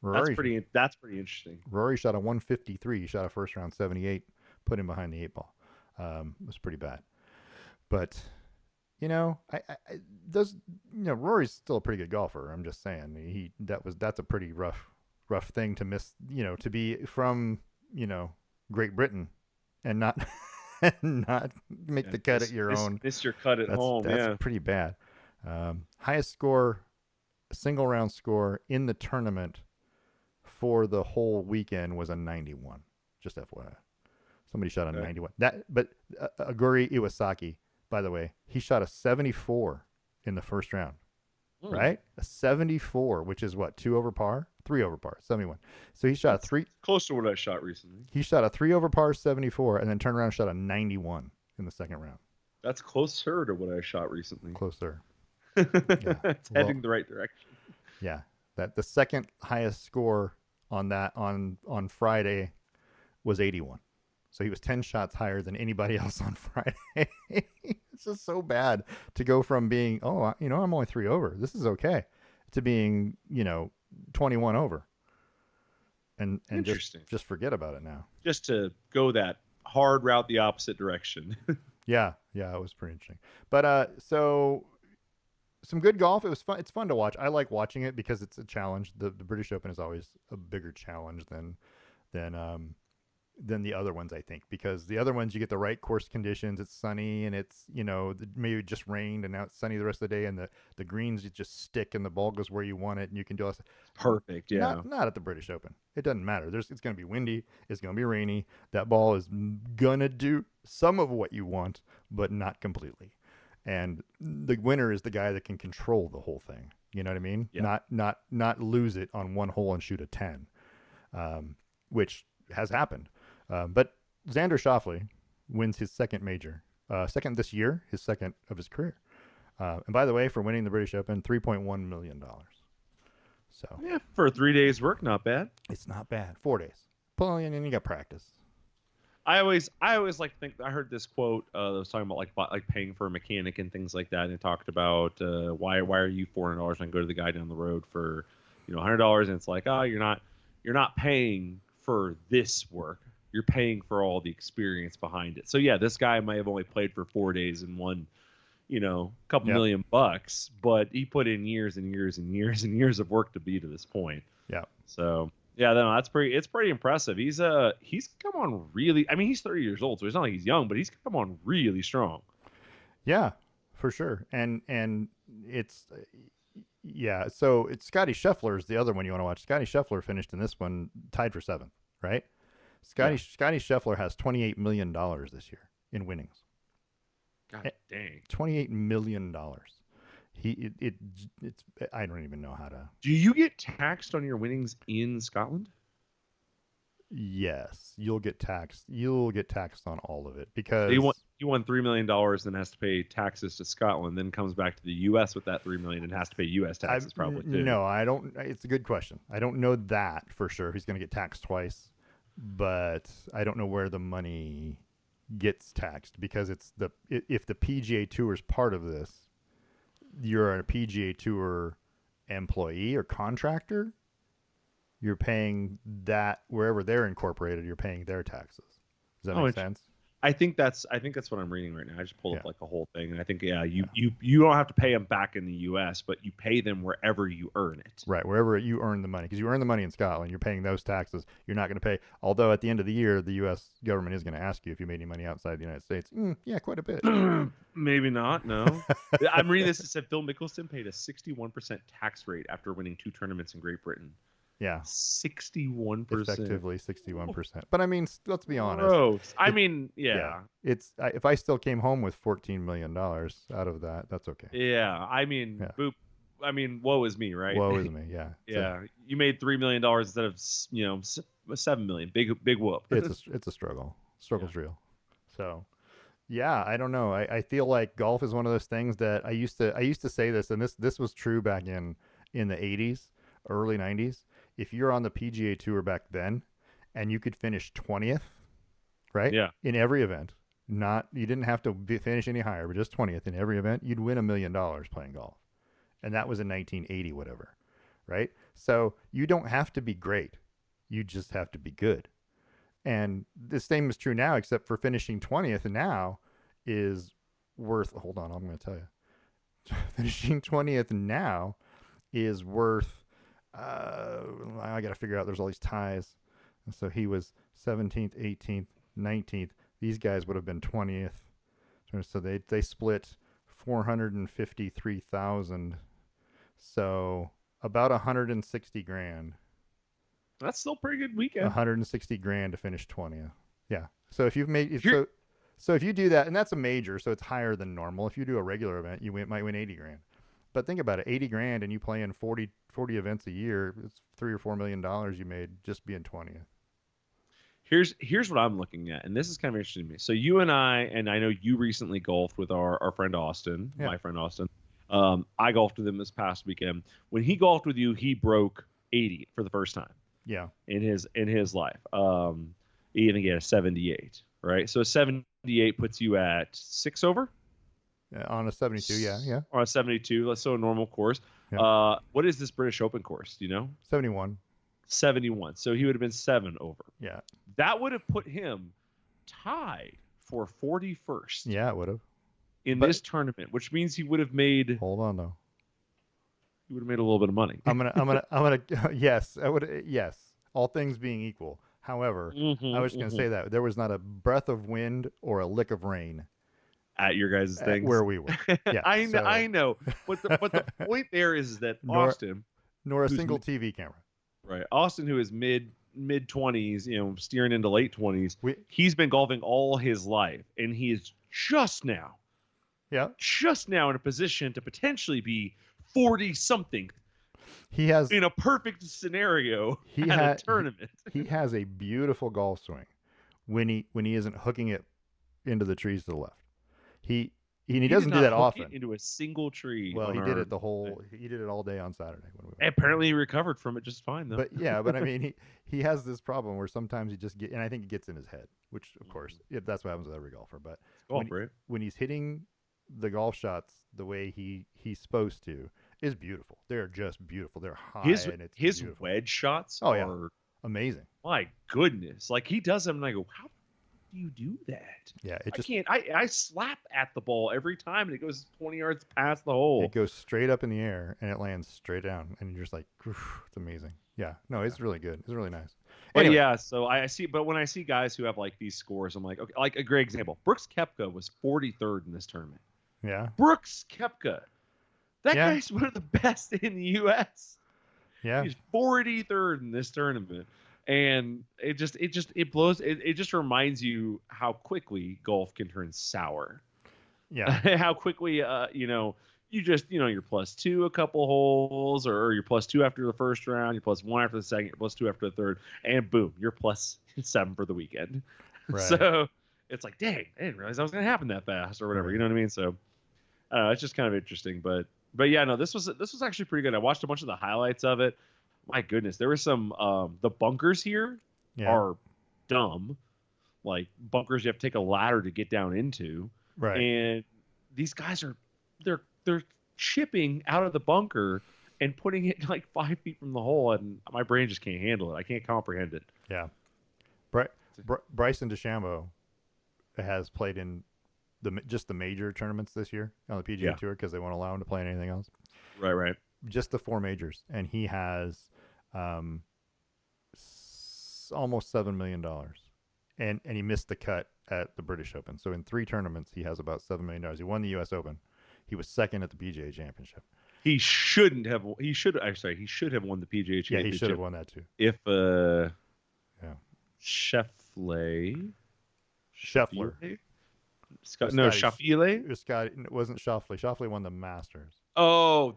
Rory, That's pretty interesting. Rory shot a 153. He shot a first round 78, put him behind the 8 ball. It was pretty bad. But Rory's still a pretty good golfer. I'm just saying that's a pretty rough thing to miss. To be from Great Britain and not not make the cut at your own. Miss your cut at home. That's pretty bad. Highest score, single round score in the tournament for the whole weekend was a 91. Just FYI, somebody shot a 91. But Aguri Iwasaki, by the way, he shot a 74 in the first round. Right? A 74, which is what, 2 over par? 3 over par, 71. So he shot close to what I shot recently. He shot a 3 over par 74 and then turned around and shot a 91 in the second round. That's closer to what I shot recently. Closer. Yeah. It's heading the right direction. Yeah. That the second highest score on that on Friday was 81. So he was 10 shots higher than anybody else on Friday. It's just so bad to go from being, I'm only 3 over. This is okay, to being, 21 over. And just forget about it now. Just to go that hard route the opposite direction. Yeah, it was pretty interesting. But so some good golf. It was fun. It's fun to watch. I like watching it because it's a challenge. The British Open is always a bigger challenge than the other ones, I think, because the other ones you get the right course conditions. It's sunny and it's maybe it just rained and now it's sunny the rest of the day, and the greens you just stick and the ball goes where you want it and you can do it. Perfect. Yeah. Not at the British Open. It doesn't matter. It's going to be windy. It's going to be rainy. That ball is gonna do some of what you want, but not completely. And the winner is the guy that can control the whole thing. You know what I mean? Yeah. Not lose it on one hole and shoot a 10, which has happened. But Xander Schauffele wins his second major, second this year, his second of his career. And by the way, for winning the British Open, $3.1 million. So yeah, for 3 days work, not bad. It's not bad. 4 days. And then you got practice. I always like think I heard this quote that was talking about like paying for a mechanic and things like that, and it talked about why are you $400 when I go to the guy down the road for $100, and it's like, oh, you're not paying for this work, you're paying for all the experience behind it. So yeah, this guy might have only played for 4 days and won couple $1 million, but he put in years and years and years and years of work to be to this point. Yeah. So yeah, no, it's pretty impressive. He's come on really. I mean, he's 30 years old, so it's not like he's young, but he's come on really strong. Yeah, for sure. And it's yeah. So it's Scotty Scheffler is the other one you want to watch. Scotty Scheffler finished in this one tied for seventh, right? Yeah. Scotty Scheffler has $28 million this year in winnings. God dang. $28 million. It's I don't even know how to. Do you get taxed on your winnings in Scotland? Yes, you'll get taxed. You'll get taxed on all of it So because he won $3 million, then has to pay taxes to Scotland, then comes back to the U.S. with that $3 million and has to pay U.S. I taxes probably too. no, I don't. It's a good question. I don't know that for sure. He's going to get taxed twice, but I don't know where the money gets taxed because it's the if the PGA Tour is part of this, you're a PGA Tour employee or contractor. You're paying that wherever they're incorporated. You're paying their taxes. Does that Oh, make sense? I think that's what I'm reading right now. I just pulled Yeah. up like a whole thing, and I think Yeah. you don't have to pay them back in the U.S., but you pay them wherever you earn it. Right, wherever you earn the money, because you earn the money in Scotland, you're paying those taxes. You're not going to pay. Although at the end of the year, the U.S. government is going to ask you if you made any money outside the United States. Yeah, quite a bit. Maybe not. No, I'm reading this. It said Phil Mickelson paid a 61% tax rate after winning 2 tournaments in Great Britain. Yeah, 61%. effectively 61%. But I mean, let's be honest. Gross. I It, mean, yeah, yeah. if I still came home with $14 million out of that, that's okay. Yeah. I mean, Yeah, boop. I mean, woe is me, right? woe is me. Yeah, Yeah. You made $3 million instead of, 7 million. Big whoop. it's a struggle. Struggle's real. So yeah, I don't know. I feel like golf is one of those things that I used to say this, and this was true back in the 80s, early 90s. If you're on the PGA Tour back then, and you could finish 20th, right, Yeah. in every event, not you didn't have to finish any higher, but just 20th in every event, you'd win $1 million playing golf, and that was in 1980, whatever, right? So you don't have to be great, you just have to be good. And the same is true now, except for finishing 20th now is worth, hold on, I'm going to tell you. Finishing 20th now is worth, I got to figure out, there's all these ties. So he was 17th, 18th, 19th. These guys would have been 20th. So they split 453,000. So about 160 grand. That's still a pretty good weekend. 160 grand to finish 20th. Yeah. So if you've made Here, so if you do that, and that's a major, so it's higher than normal. If you do a regular event, might win 80 grand. But think about it, 80 grand, and you play in 40 events a year. It's $3 or $4 million you made just being 20th. here's what I'm looking at, and this is kind of interesting to me. So you and I know you recently golfed with our friend Austin, Yeah. my friend Austin. I golfed with him this past weekend. When he golfed with you, he broke 80 for the first time Yeah. in his life. He even get a 78, right? So a 78 puts you at 6 over On a 72. Yeah. Yeah. or a 72. Let's so a normal course. Yeah. What is this British Open course? Do you know? 71. 71. So he would have been 7 over. Yeah. That would have put him tied for 41st Yeah, it would have. in But this tournament, which means he would have made hold on though. a little bit of money. I'm gonna yes, I would yes, all things being equal. However, I was just gonna say that there was not a breath of wind or a lick of rain At your guys' at things. where we were. Yeah, I know. But the point there is that Nor- Austin, nor a who's single TV camera. right? Austin, who is mid 20s, steering into late 20s, We he's been golfing all his life, and he is just now yeah. in a position to potentially be 40 something He has in a perfect scenario he at had a tournament. he has a beautiful golf swing when he isn't hooking it into the trees to the left. He He doesn't did do not that hook it often. into a single tree. Well, on he did our it thing. he did it all day on Saturday when we went. Apparently, he recovered from it just fine, though. But yeah, but I mean, he has this problem where sometimes he just get, and I think it gets in his head, which of course, that's what happens with every golfer. But golf, when, right? when he's hitting the golf shots the way he's supposed to, is beautiful. They're just beautiful. They're high and it's His beautiful. wedge shots Oh, yeah. are Amazing. my goodness. Like he does them, and I go, how do you do that? Yeah, it just I can't. I slap at the ball every time, and it goes 20 yards past the hole. it goes straight up in the air and it lands straight down, and you're just like, it's amazing. Yeah, no, it's really good. It's really nice. But Anyway, yeah, so I see. But when I see guys who have like these scores, I'm like, okay. Like a great example, Brooks Koepka was 43rd in this tournament. Yeah. Brooks Koepka. That Yeah. guy's one of the best in the U.S. Yeah. He's 43rd in this tournament. And it blows. It just reminds you how quickly golf can turn sour. Yeah. How quickly, you're +2 a couple holes, or you're +2 after the first round, you're +1 after the second, you're +2 after the third, and boom, you're +7 for the weekend. Right. So it's like, dang, I didn't realize that was going to happen that fast, or whatever. Right. You know what I mean? So it's just kind of interesting, but yeah, no, this was actually pretty good. I watched a bunch of the highlights of it. My goodness, there were some the bunkers here Yeah. are dumb, like bunkers you have to take a ladder to get down into, Right. and these guys are they're chipping out of the bunker and putting it like 5 feet from the hole, and my brain just can't handle it. I can't comprehend it. Yeah. Bryson DeChambeau has played in just the major tournaments this year on the PGA Tour because they won't allow him to play in anything else. Right. Just the 4 majors, and he has almost $7 million, and he missed the cut at the British Open. So in 3 tournaments, he has about $7 million. He won the U.S. Open. He was second at the PGA Championship. He shouldn't have. He should have won the PGA Championship. Yeah, he should have won that too. If yeah, Scheffler. Scott. It wasn't Schauffele. Schauffele won the Masters. Oh,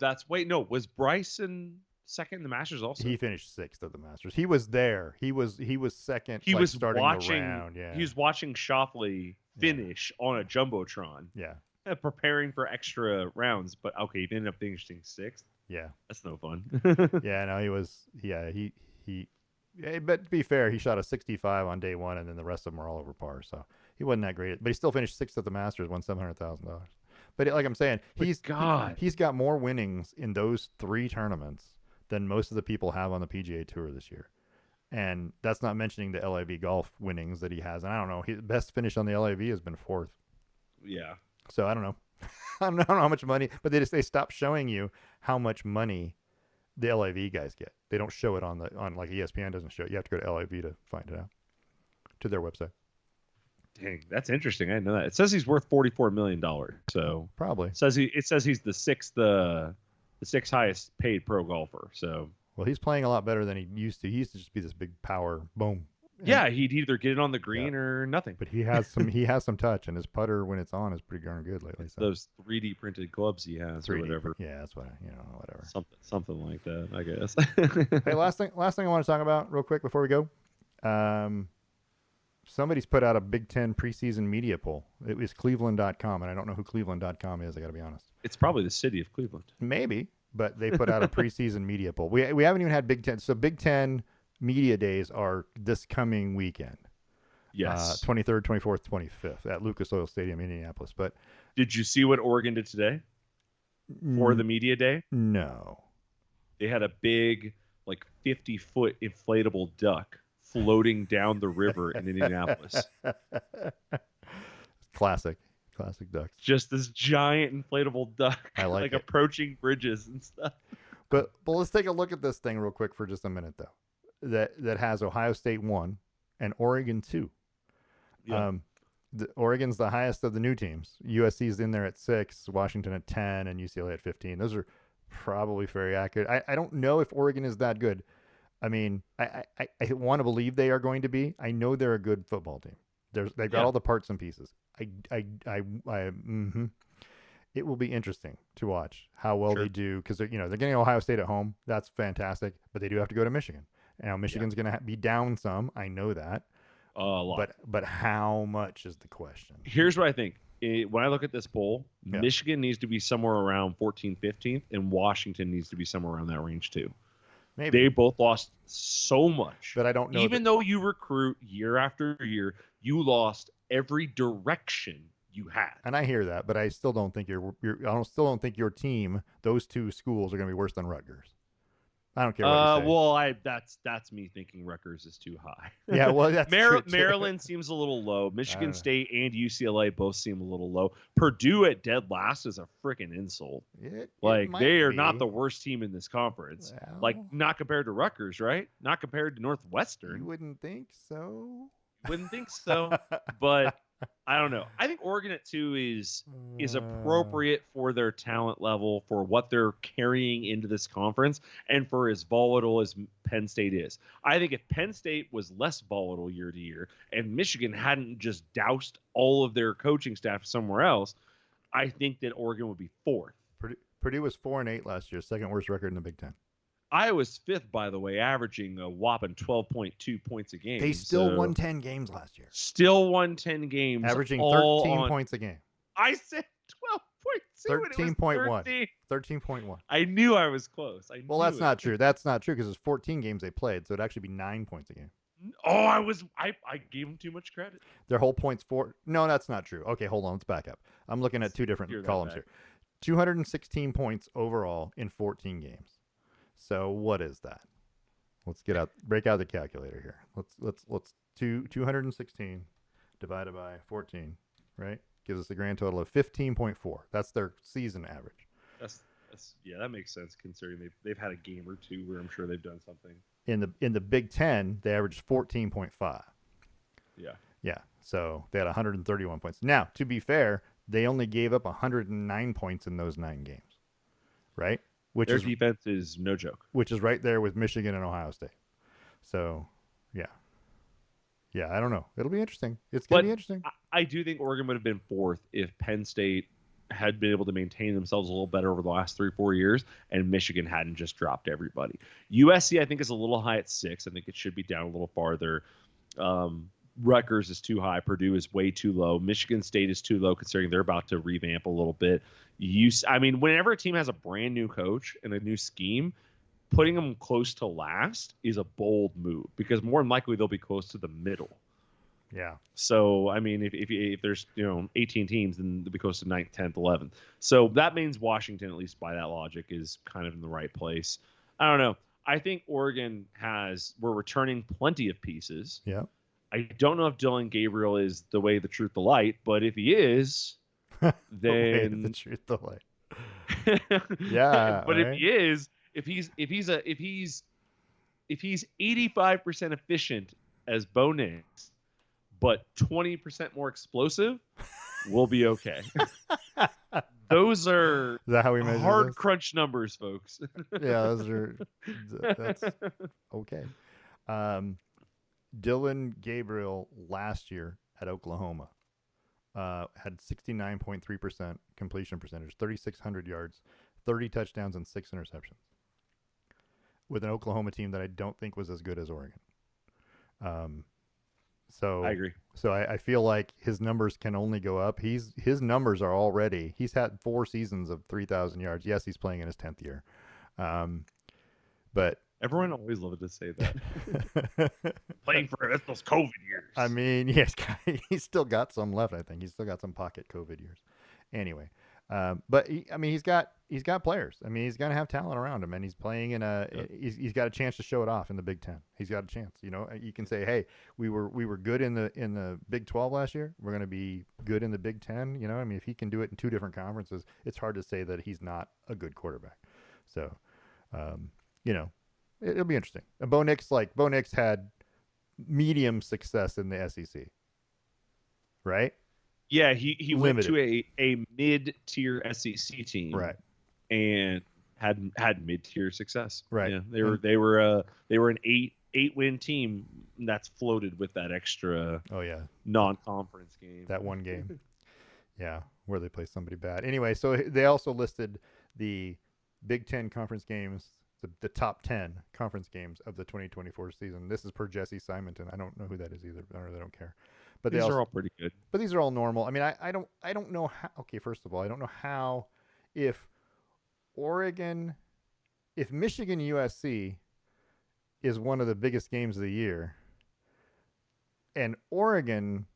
was Bryson second in the Masters also? He finished 6th at the Masters. He was there. He was second. He was starting watching. the round. Yeah. He was watching Schauffele finish on a jumbotron. Yeah. Preparing for extra rounds, but okay, he ended up finishing 6th. Yeah. That's no fun. Yeah, no, he was. Yeah, but to be fair, he shot a 65 on day 1, and then the rest of them were all over par. So he wasn't that great. But he still finished 6th at the Masters, won $700,000. But like I'm saying, he's got more winnings in those 3 tournaments than most of the people have on the PGA Tour this year. And that's not mentioning the LIV golf winnings that he has. And I don't know, his best finish on the LIV has been 4th. Yeah. So I don't know. I don't know how much money, but they stop showing you how much money the LIV guys get. They don't show it on like ESPN doesn't show it. You have to go to LIV to find it out, to their website. Dang, that's interesting. I didn't know that. It says he's worth $44 million. So probably it says he's the sixth highest paid pro golfer. So well, he's playing a lot better than he used to. He used to just be this big power boom. Yeah, he'd either get it on the green or nothing. But he has some touch, and his putter when it's on is pretty darn good lately. So. Those 3D printed clubs he has, or whatever. Yeah, that's what whatever. Something like that, I guess. Hey, last thing I want to talk about real quick before we go. Somebody's put out a Big Ten preseason media poll. It was Cleveland.com, and I don't know who Cleveland.com is. I got to be honest. It's probably the city of Cleveland. Maybe, but they put out a preseason media poll. We haven't even had Big Ten. So Big Ten media days are this coming weekend. Yes. 23rd, 24th, 25th at Lucas Oil Stadium, Indianapolis. But did you see what Oregon did today for the media day? No. They had a big, 50-foot inflatable duck floating down the river in Indianapolis. Classic ducks. Just this giant inflatable duck, I like it. approaching bridges and stuff. But let's take a look at this thing real quick for just a minute, though. That has Ohio State 1 and Oregon 2. Yeah. Oregon's the highest of the new teams. USC's in there at 6, Washington at 10, and UCLA at 15. Those are probably very accurate. I don't know if Oregon is that good. I mean, I want to believe they are going to be. I know they're a good football team. They've got all the parts and pieces. It will be interesting to watch how well they do because they're getting Ohio State at home. That's fantastic, but they do have to go to Michigan. Now Michigan's going to be down some. I know that. A lot. But how much is the question? Here's what I think. When I look at this poll, Michigan needs to be somewhere around 14th, 15th, and Washington needs to be somewhere around that range too. Maybe. They both lost so much. But I don't know. Even though you recruit year after year, you lost every direction you had. And I hear that, but I still don't think still don't think your team, those 2 schools, are going to be worse than Rutgers. I don't care what you say. That's me thinking Rutgers is too high. Yeah, well, that's true too. Maryland seems a little low. Michigan State and UCLA both seem a little low. Purdue at dead last is a freaking insult. They are not the worst team in this conference. Well, not compared to Rutgers, right? Not compared to Northwestern. You wouldn't think so. But I don't know. I think Oregon at 2 is Uh, appropriate for their talent level, for what they're carrying into this conference, and for as volatile as Penn State is. I think if Penn State was less volatile year to year and Michigan hadn't just doused all of their coaching staff somewhere else, I think that Oregon would be 4th. Purdue was 4-8 last year, second worst record in the Big Ten. Iowa's 5th, by the way, averaging a whopping 12.2 points a game. They still won 10 games last year. Still won 10 games. Averaging 13 points a game. I said 12.2. 13.1. 13.1. I knew I was close. Well, that's not true. That's not true because it's 14 games they played, so it'd actually be 9 points a game. Oh, I gave them too much credit. Their whole points for. No, that's not true. Okay, hold on. Let's back up. I'm looking at two different columns here. 216 points overall in 14 games. So what is that? Let's break out the calculator here. Let's 216 divided by 14, right? Gives us a grand total of 15.4. That's their season average. That makes sense considering they've had a game or two where I'm sure they've done something. In the Big Ten, they averaged 14.5. Yeah. Yeah. So they had 131 points. Now, to be fair, they only gave up 109 points in those 9 games, right? Their defense is no joke. Which is right there with Michigan and Ohio State. So, yeah. Yeah, I don't know. It'll be interesting. It's going to be interesting. I do think Oregon would have been 4th if Penn State had been able to maintain themselves a little better over the last 3-4 years and Michigan hadn't just dropped everybody. USC, I think, is a little high at 6. I think it should be down a little farther. Rutgers is too high. Purdue is way too low. Michigan State is too low considering they're about to revamp a little bit. Whenever a team has a brand new coach and a new scheme, putting them close to last is a bold move because more than likely they'll be close to the middle. Yeah. So, if there's 18 teams, then they'll be close to 9th, 10th, 11th. So that means Washington, at least by that logic, is kind of in the right place. I don't know. I think Oregon we're returning plenty of pieces. Yeah. I don't know if Dylan Gabriel is the way, the truth, the light, but if he is, then the truth, the light. Yeah. But if he is, if he's 85% efficient as Bo Nix, but 20% more explosive, we'll be okay. Those are is that how we measure hard this? crunch numbers, folks. Yeah, that's okay. Dylan Gabriel last year at Oklahoma had 69.3% completion percentage, 3,600 yards, 30 touchdowns, and 6 interceptions with an Oklahoma team that I don't think was as good as Oregon. So I agree. So I feel like his numbers can only go up. His numbers are already. He's had 4 seasons of 3,000 yards. Yes, he's playing in his 10th year, but everyone always loved to say that. Playing for those COVID years. I mean, yes, he's still got some left. I think he's still got some pocket COVID years. Anyway, but he's got players. I mean, he's going to have talent around him, and he's playing in he's got a chance to show it off in the Big Ten. He's got a chance. You can say, hey, we were good in the Big 12 last year. We're going to be good in the Big 10. If he can do it in 2 different conferences, it's hard to say that he's not a good quarterback. So, it'll be interesting. And Bo Nix had medium success in the SEC, right? Yeah, he went to a mid-tier SEC team, right, and had mid-tier success. Right. Yeah, they were an 8-win team that's floated with that extra non-conference game. That one game. Yeah, where they play somebody bad. Anyway, so they also listed the Big Ten conference games, the top 10 conference games of the 2024 season. This is per Jesse Simonton. I don't know who that is either. I don't care. But these are all pretty good. But these are all normal. I mean, I don't know how. Okay, first of all, I don't know how if Michigan USC is one of the biggest games of the year, and Oregon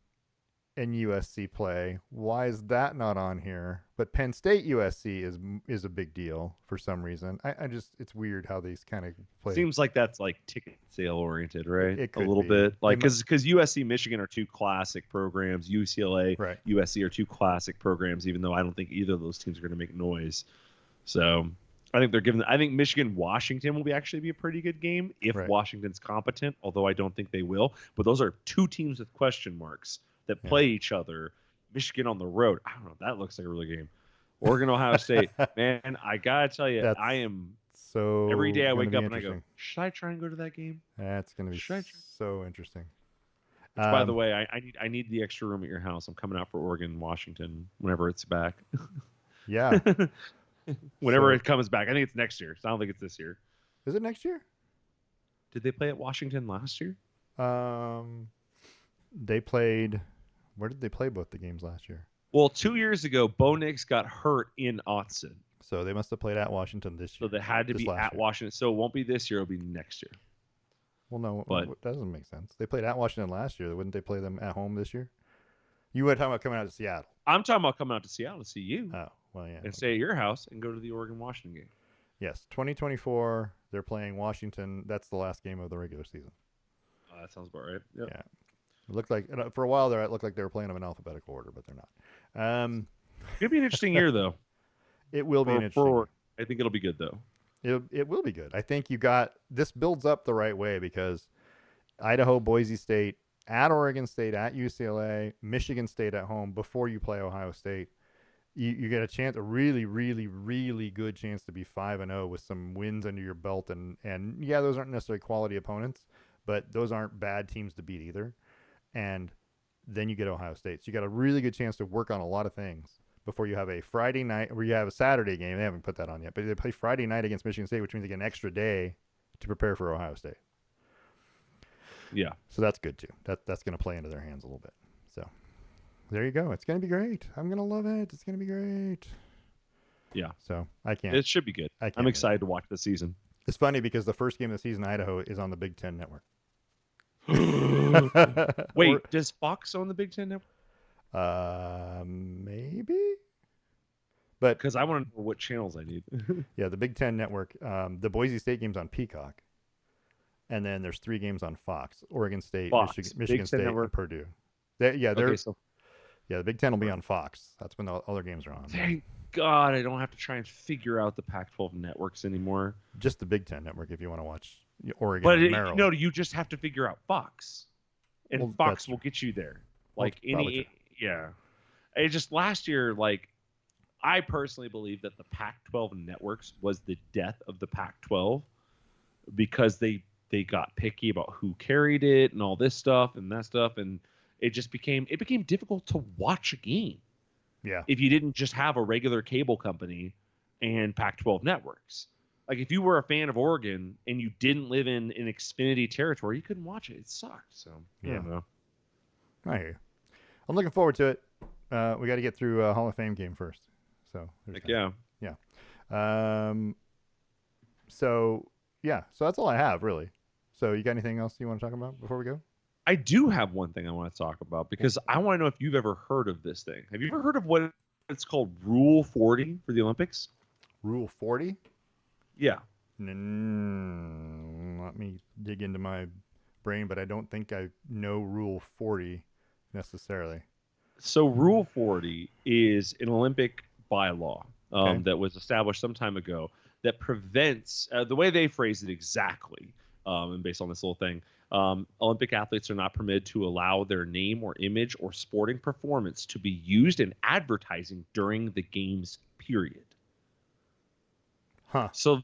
and USC play, why is that not on here? But Penn State USC is a big deal for some reason. It's weird how these kind of play. Seems like that's like ticket sale oriented, right? It could a little be. bit, like because USC Michigan are 2 classic programs. UCLA right. USC are 2 classic programs. Even though I don't think either of those teams are going to make noise. So I think Michigan Washington will actually be a pretty good game if Washington's competent. Although I don't think they will. But those are 2 teams with question marks that play each other Michigan on the road. I don't know. That looks like a really good game. Oregon, Ohio State. Man, I gotta tell you, That's I am every so day I going to wake be up and I go, interesting. should I try and go to that game? That's going to be Should I try? so interesting. Which, by the way, I need the extra room at your house. I'm coming out for Oregon, Washington, whenever it's back. Yeah. Whenever So, it comes back. I think it's next year. So I don't think it's this year. is it next year? Did they play at Washington last year? They played. Where did they play both the games last year? Well, 2 years ago, Bo Nix got hurt in Autzen. So they must have played at Washington this year. So they had to this be at year. Washington. So it won't be this year. It'll be next year. Well, no, But that doesn't make sense. They played at Washington last year. Wouldn't they play them at home this year? You were talking about coming out to Seattle. I'm talking about coming out to Seattle to see you Oh, well, yeah. and stay at your house and go to the Oregon-Washington game. Yes, 2024. They're playing Washington. That's the last game of the regular season. That sounds about right. Yep. Yeah. It looked like for a while there, it looked like they were playing them in alphabetical order, but they're not. It'll be an interesting year, though. It will be an interesting. I think it'll be good, though. It will be good. I think you got this builds up the right way because Idaho, Boise State, at Oregon State, at UCLA, Michigan State at home before you play Ohio State. You get a chance, a really, really, really good chance to be 5-0 with some wins under your belt, and yeah, those aren't necessarily quality opponents, but those aren't bad teams to beat either. And then you get Ohio State, so you got a really good chance to work on a lot of things before you have a Friday night, or you have a Saturday game. They haven't put that on yet, but they play Friday night against Michigan State, which means they get an extra day to prepare for Ohio State. Yeah. So that's good too. That's going to play into their hands a little bit. So there you go. It's going to be great. I'm going to love it. It's going to be great. Yeah. So I can't. It should be good. I'm excited to watch the season. It's funny because the first game of the season, Idaho, is on the Big Ten Network. Wait, does Fox own the Big Ten Network? Maybe. But because I want to know what channels I need. Yeah, the Big Ten Network. The Boise State game's on Peacock, and then there's 3 games on Fox: Oregon State, Michigan State, and Purdue. The Big Ten will be on Fox. That's when the other games are on. Thank God I don't have to try and figure out the Pac-12 networks anymore. Just the Big Ten Network if you want to watch Oregon and Maryland. No, you just have to figure out Fox, and Fox will get you there. Like yeah. It just last year, like I personally believe that the Pac-12 networks was the death of the Pac-12 because they got picky about who carried it and all this stuff and that stuff, and it became difficult to watch a game. Yeah. If you didn't just have a regular cable company and Pac-12 networks. Like if you were a fan of Oregon and you didn't live in Xfinity territory, you couldn't watch it. It sucked. So yeah. I don't know. I hear you. I'm looking forward to it. We got to get through a Hall of Fame game first. So yeah. So that's all I have really. So you got anything else you want to talk about before we go? I do have one thing I want to talk about because I want to know if you've ever heard of this thing. Have you ever heard of what it's called Rule 40 for the Olympics? Rule 40? Yeah. Let me dig into my brain, but I don't think I know Rule 40 necessarily. So Rule 40 is an Olympic bylaw that was established some time ago that prevents, the way they phrase it exactly, and based on this little thing, Olympic athletes are not permitted to allow their name or image or sporting performance to be used in advertising during the games period. Huh. So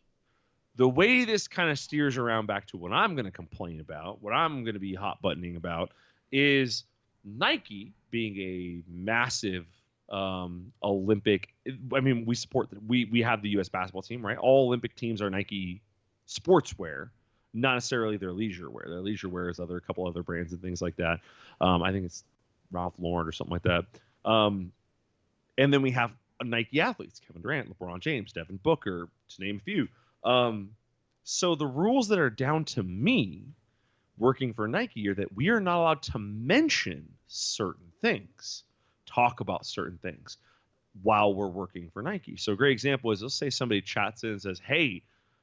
the way this kind of steers around back to what I'm going to complain about, what I'm going to be hot buttoning about, is Nike being a massive Olympic. I mean, we support we have the U.S. basketball team, right? All Olympic teams are Nike sportswear, not necessarily their leisure wear. Their leisure wear is a couple other brands and things like that. I think it's Ralph Lauren or something like that. And then we have Nike athletes: Kevin Durant, LeBron James, Devin Booker, to name a few. So the rules that are down to me working for Nike are that we are not allowed to mention certain things, talk about certain things while we're working for Nike. So a great example is, let's say somebody chats in and says, hey,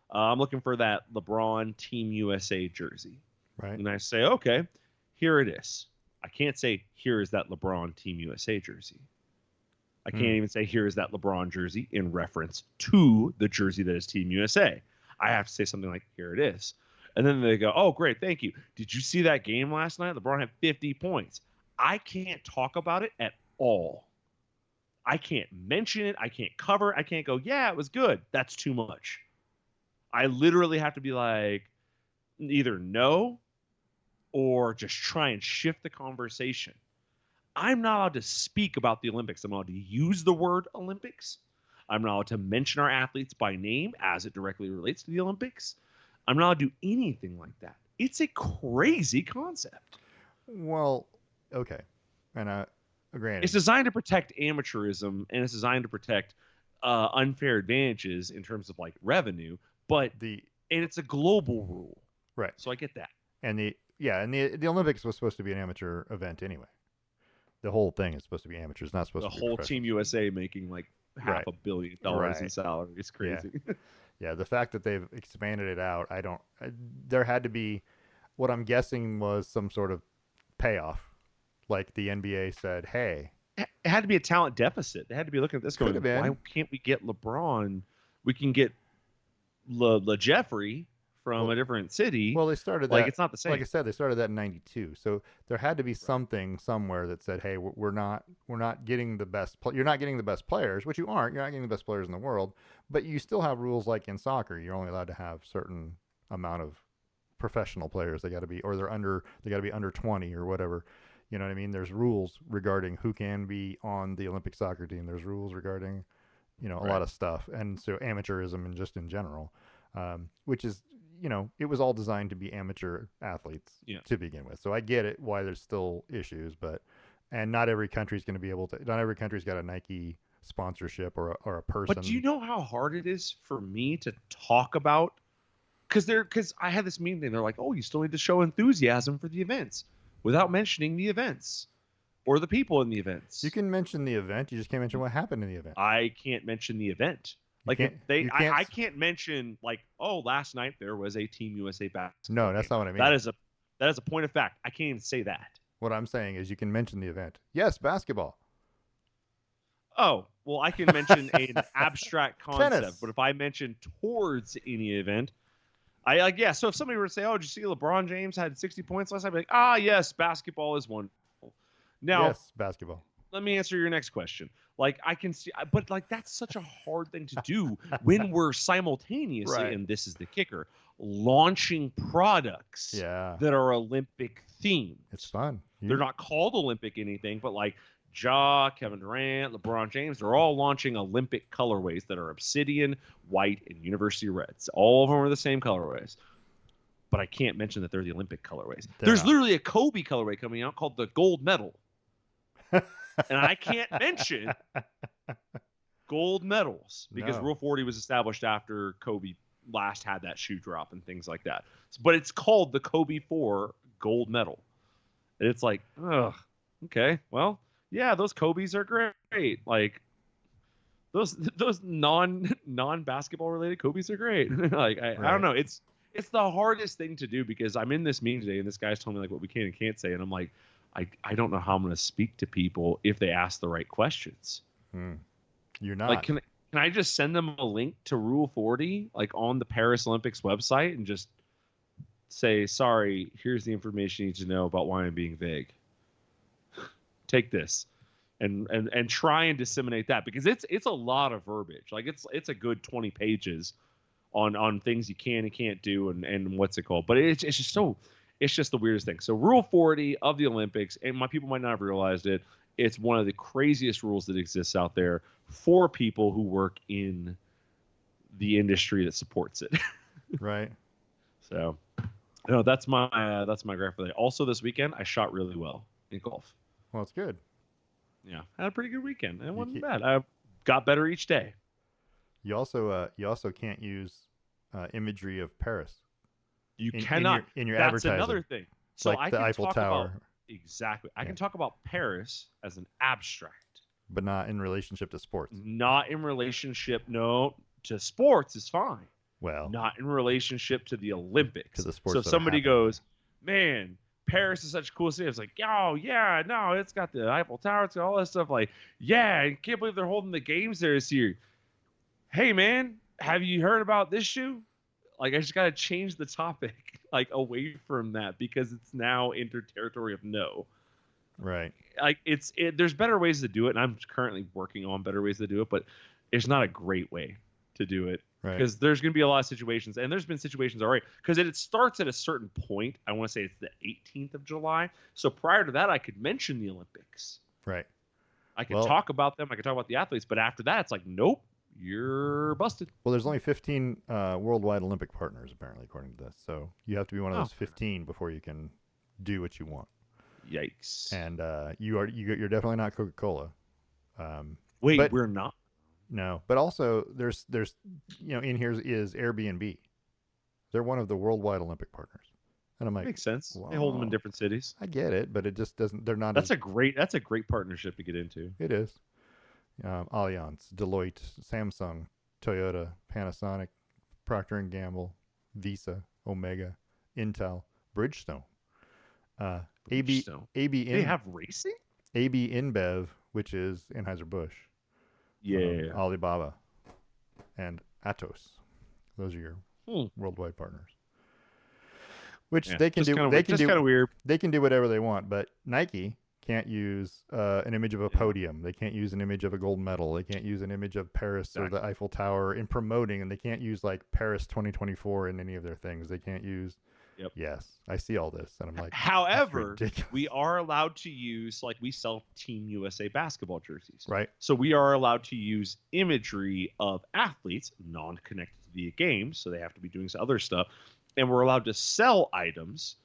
I'm looking for that LeBron Team USA jersey. Right. And I say, okay, here it is. I can't say, here is that LeBron Team USA jersey. I can't even say, here is that LeBron jersey in reference to the jersey that is Team USA. I have to say something like, here it is. And then they go, oh, great, thank you. Did you see that game last night? LeBron had 50 points. I can't talk about it at all. I can't mention it. I can't cover it. I can't go, yeah, it was good. That's too much. I literally have to be like, either no or just try and shift the conversation. I'm not allowed to speak about the Olympics. I'm allowed to use the word Olympics. I'm not allowed to mention our athletes by name as it directly relates to the Olympics. I'm not allowed to do anything like that. It's a crazy concept. Well, okay. And granted, It's designed to protect amateurism, and it's designed to protect unfair advantages in terms of like revenue, but the and it's a global rule. right. So I get that. And the Olympics was supposed to be an amateur event anyway. The whole thing is supposed to be amateur. It's not supposed The to be whole professional. Team USA making like half $1 billion in salary. It's crazy. Yeah, the fact that they've expanded it out, there had to be, what I'm guessing was some sort of payoff. Like the NBA said, hey, It had to be a talent deficit. They had to be looking at this going, why can't we get LeBron? We can get Jeffrey from a different city. Well, they started like that. It's not the same. Like I said, they started that in '92. So there had to be something somewhere that said, "Hey, we're not getting the best. You're not getting the best players, which you aren't. You're not getting the best players in the world. But you still have rules like in soccer. You're only allowed to have certain amount of professional players. They got to be, or they got to be under 20 or whatever. You know what I mean? There's rules regarding who can be on the Olympic soccer team. There's rules regarding, a lot of stuff, and so amateurism and just in general, which is, it was all designed to be amateur athletes to begin with. So I get it why there's still issues, and not every country's going to be able to. Not every country's got a Nike sponsorship or a person. But do you know how hard it is for me to talk about? Because I had this meeting and they're like, oh, you still need to show enthusiasm for the events without mentioning the events or the people in the events. You can mention the event. You just can't mention what happened in the event. I can't mention the event. I can't mention like, oh, last night there was a Team USA basketball. No, that's game. not what I mean. That is a point of fact. I can't even say that. What I'm saying is you can mention the event. Yes, basketball. Oh, well, I can mention an abstract concept, Tennis. but if I mention towards any event, so if somebody were to say, oh, did you see LeBron James had 60 points last night? I'd be like, yes, basketball is wonderful. Now, yes, basketball. Let me answer your next question. Like I can see, but like that's such a hard thing to do when we're simultaneously, right. And this is the kicker, launching products that are Olympic themed. It's fun. They're not called Olympic anything, but like Kevin Durant, LeBron James, they're all launching Olympic colorways that are obsidian, white, and university reds. All of them are the same colorways. But I can't mention that they're the Olympic colorways. There's literally a Kobe colorway coming out called the gold medal. And I can't mention gold medals because Rule 40 was established after Kobe last had that shoe drop and things like that. But it's called the Kobe 4 gold medal. And it's like, okay, well, yeah, those Kobe's are great. Like those non-basketball related Kobe's are great. Like I don't know. It's the hardest thing to do because I'm in this meeting today and this guy's telling me like what we can and can't say, and I'm like, I don't know how I'm going to speak to people if they ask the right questions. You're not. Like, can I just send them a link to Rule 40, like on the Paris Olympics website, and just say, sorry, here's the information you need to know about why I'm being vague. Take this, and try and disseminate that because it's a lot of verbiage. Like it's a good 20 pages on things you can and can't do and what's it called. But it's just so. It's just the weirdest thing. So Rule 40 of the Olympics, and my people might not have realized it, it's one of the craziest rules that exists out there for people who work in the industry that supports it. Right. So, that's my graph for that. Also, this weekend I shot really well in golf. Well, it's good. Yeah, I had a pretty good weekend. It wasn't bad. I got better each day. You also can't use imagery of Paris. You cannot. In your That's advertising. another thing. So like I the can Eiffel talk Tower. About, exactly. I can talk about Paris as an abstract. But not in relationship to sports. Not in relationship, no, to sports is fine. Well. Not in relationship to the Olympics. To the sports. So if somebody goes, man, Paris is such a cool city. It's like, oh, yeah, no, it's got the Eiffel Tower. It's got all that stuff. Like, yeah, I can't believe they're holding the games there this year. Hey, man, have you heard about this shoe? Like, I just got to change the topic, like, away from that because it's now entered territory of no. Right. Like there's better ways to do it, and I'm currently working on better ways to do it, but it's not a great way to do it Right. because there's going to be a lot of situations, and there's been situations already because it starts at a certain point. I want to say it's the 18th of July. So prior to that, I could mention the Olympics. Right. I could talk about them. I could talk about the athletes, but after that, it's like, nope, you're busted. Well, there's only 15 worldwide Olympic partners apparently, according to this. So you have to be one of those 15 before you can do what you want. Yikes! And you're definitely not Coca-Cola. Wait, but, we're not. No, but also there's in here is Airbnb. They're one of the worldwide Olympic partners, and I'm like, makes sense. Well, they hold them in different cities. I get it, but it just doesn't. They're not. That's a great partnership to get into. It is. Allianz, Deloitte, Samsung, Toyota, Panasonic, Procter and Gamble, Visa, Omega, Intel, Bridgestone. AB they have racing? AB InBev, which is Anheuser-Busch. Yeah. Alibaba and Atos. Those are your worldwide partners. Which they can do. They can do kind of weird. They can do whatever they want, but Nike can't use an image of a podium. They can't use an image of a gold medal. They can't use an image of Paris or the Eiffel Tower in promoting, and they can't use like Paris 2024 in any of their things. They can't use. Yep. Yes, I see all this, and I'm like. However, we are allowed to use, like, we sell Team USA basketball jerseys, right? So we are allowed to use imagery of athletes non-connected to the game, so they have to be doing some other stuff, and we're allowed to sell items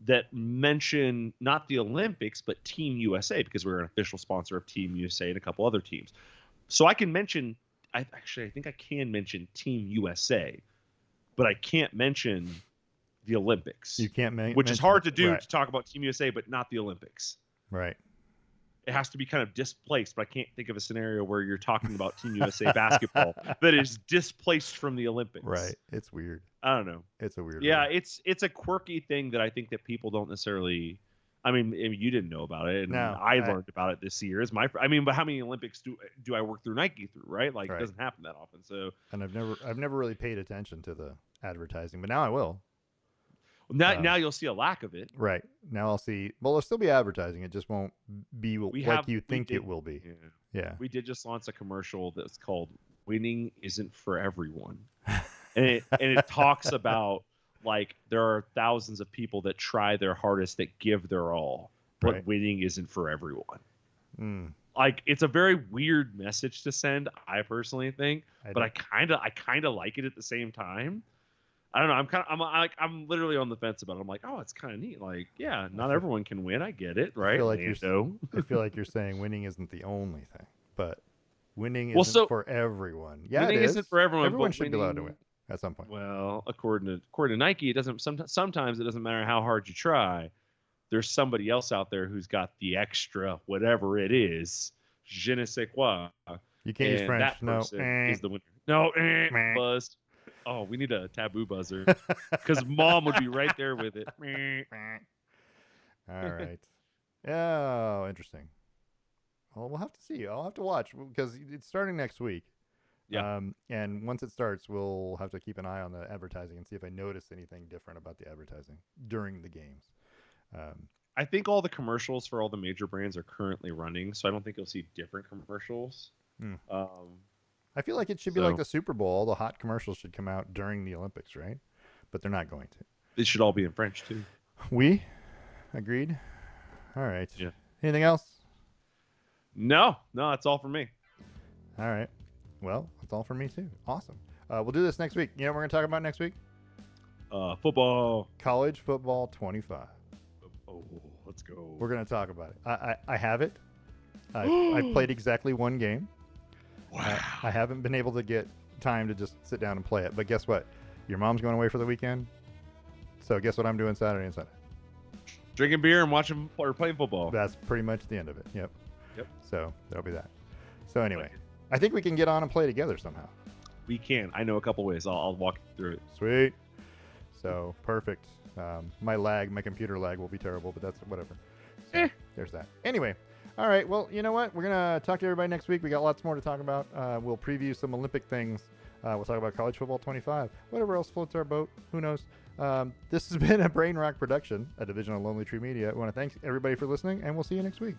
that mention not the Olympics but Team USA because we're an official sponsor of Team USA and a couple other teams. So I can mention, I think I can mention Team USA, but I can't mention the Olympics. You can't which is hard to do to talk about Team USA, but not the Olympics. Right. It has to be kind of displaced, but I can't think of a scenario where you're talking about Team USA basketball that is displaced from the Olympics. Right. It's weird. I don't know. It's a weird. Yeah, it's a quirky thing that I think that people don't necessarily. I mean, you didn't know about it, and I learned about it this year. But how many Olympics do I work through Nike through? Right, like it doesn't happen that often. So, and I've never really paid attention to the advertising, but now I will. Now you'll see a lack of it. Right. Now I'll see. Well, there'll still be advertising. It just won't be like you think it will be. Yeah. We did just launch a commercial that's called "Winning Isn't for Everyone," and it talks about like there are thousands of people that try their hardest, that give their all, but winning isn't for everyone. Like it's a very weird message to send. I personally think, but I kind of like it at the same time. I don't know. I'm literally on the fence about it. I'm like, oh, it's kind of neat. Like, yeah, not everyone can win. I get it, right? I feel like you're saying winning isn't the only thing, but winning isn't for everyone. Yeah, winning isn't for everyone. Everyone should be allowed to win at some point. Well, according to Nike, it doesn't. Sometimes it doesn't matter how hard you try. There's somebody else out there who's got the extra, whatever it is. Je ne sais quoi. You can't use French. That person is the winner. No, buzzed. Oh, we need a taboo buzzer because Mom would be right there with it. All right. Oh, interesting. Well, we'll have to see. I'll have to watch because it's starting next week. Yeah. And once it starts, we'll have to keep an eye on the advertising and see if I notice anything different about the advertising during the games. I think all the commercials for all the major brands are currently running, so I don't think you'll see different commercials. I feel like it should be like the Super Bowl. All the hot commercials should come out during the Olympics, right? But they're not going to. They should all be in French, too. We? Agreed? All right. Yeah. Anything else? No, that's all for me. All right. Well, that's all for me, too. Awesome. We'll do this next week. You know what we're going to talk about next week? Football. College football 25. Oh, let's go. We're going to talk about it. I have it. I've played exactly one game. Wow. I haven't been able to get time to just sit down and play it. But guess what? Your mom's going away for the weekend. So guess what I'm doing Saturday and Sunday? Drinking beer and watching or playing football. That's pretty much the end of it. Yep. So that'll be that. So anyway, Okay. I think we can get on and play together somehow. We can. I know a couple ways. I'll walk you through it. Sweet. So perfect. My computer lag will be terrible, but that's whatever. So there's that. Anyway. All right. Well, you know what? We're going to talk to everybody next week. We got lots more to talk about. We'll preview some Olympic things. We'll talk about college football 25. Whatever else floats our boat. Who knows? This has been a Brain Rock production, a division of Lonely Tree Media. I want to thank everybody for listening, and we'll see you next week.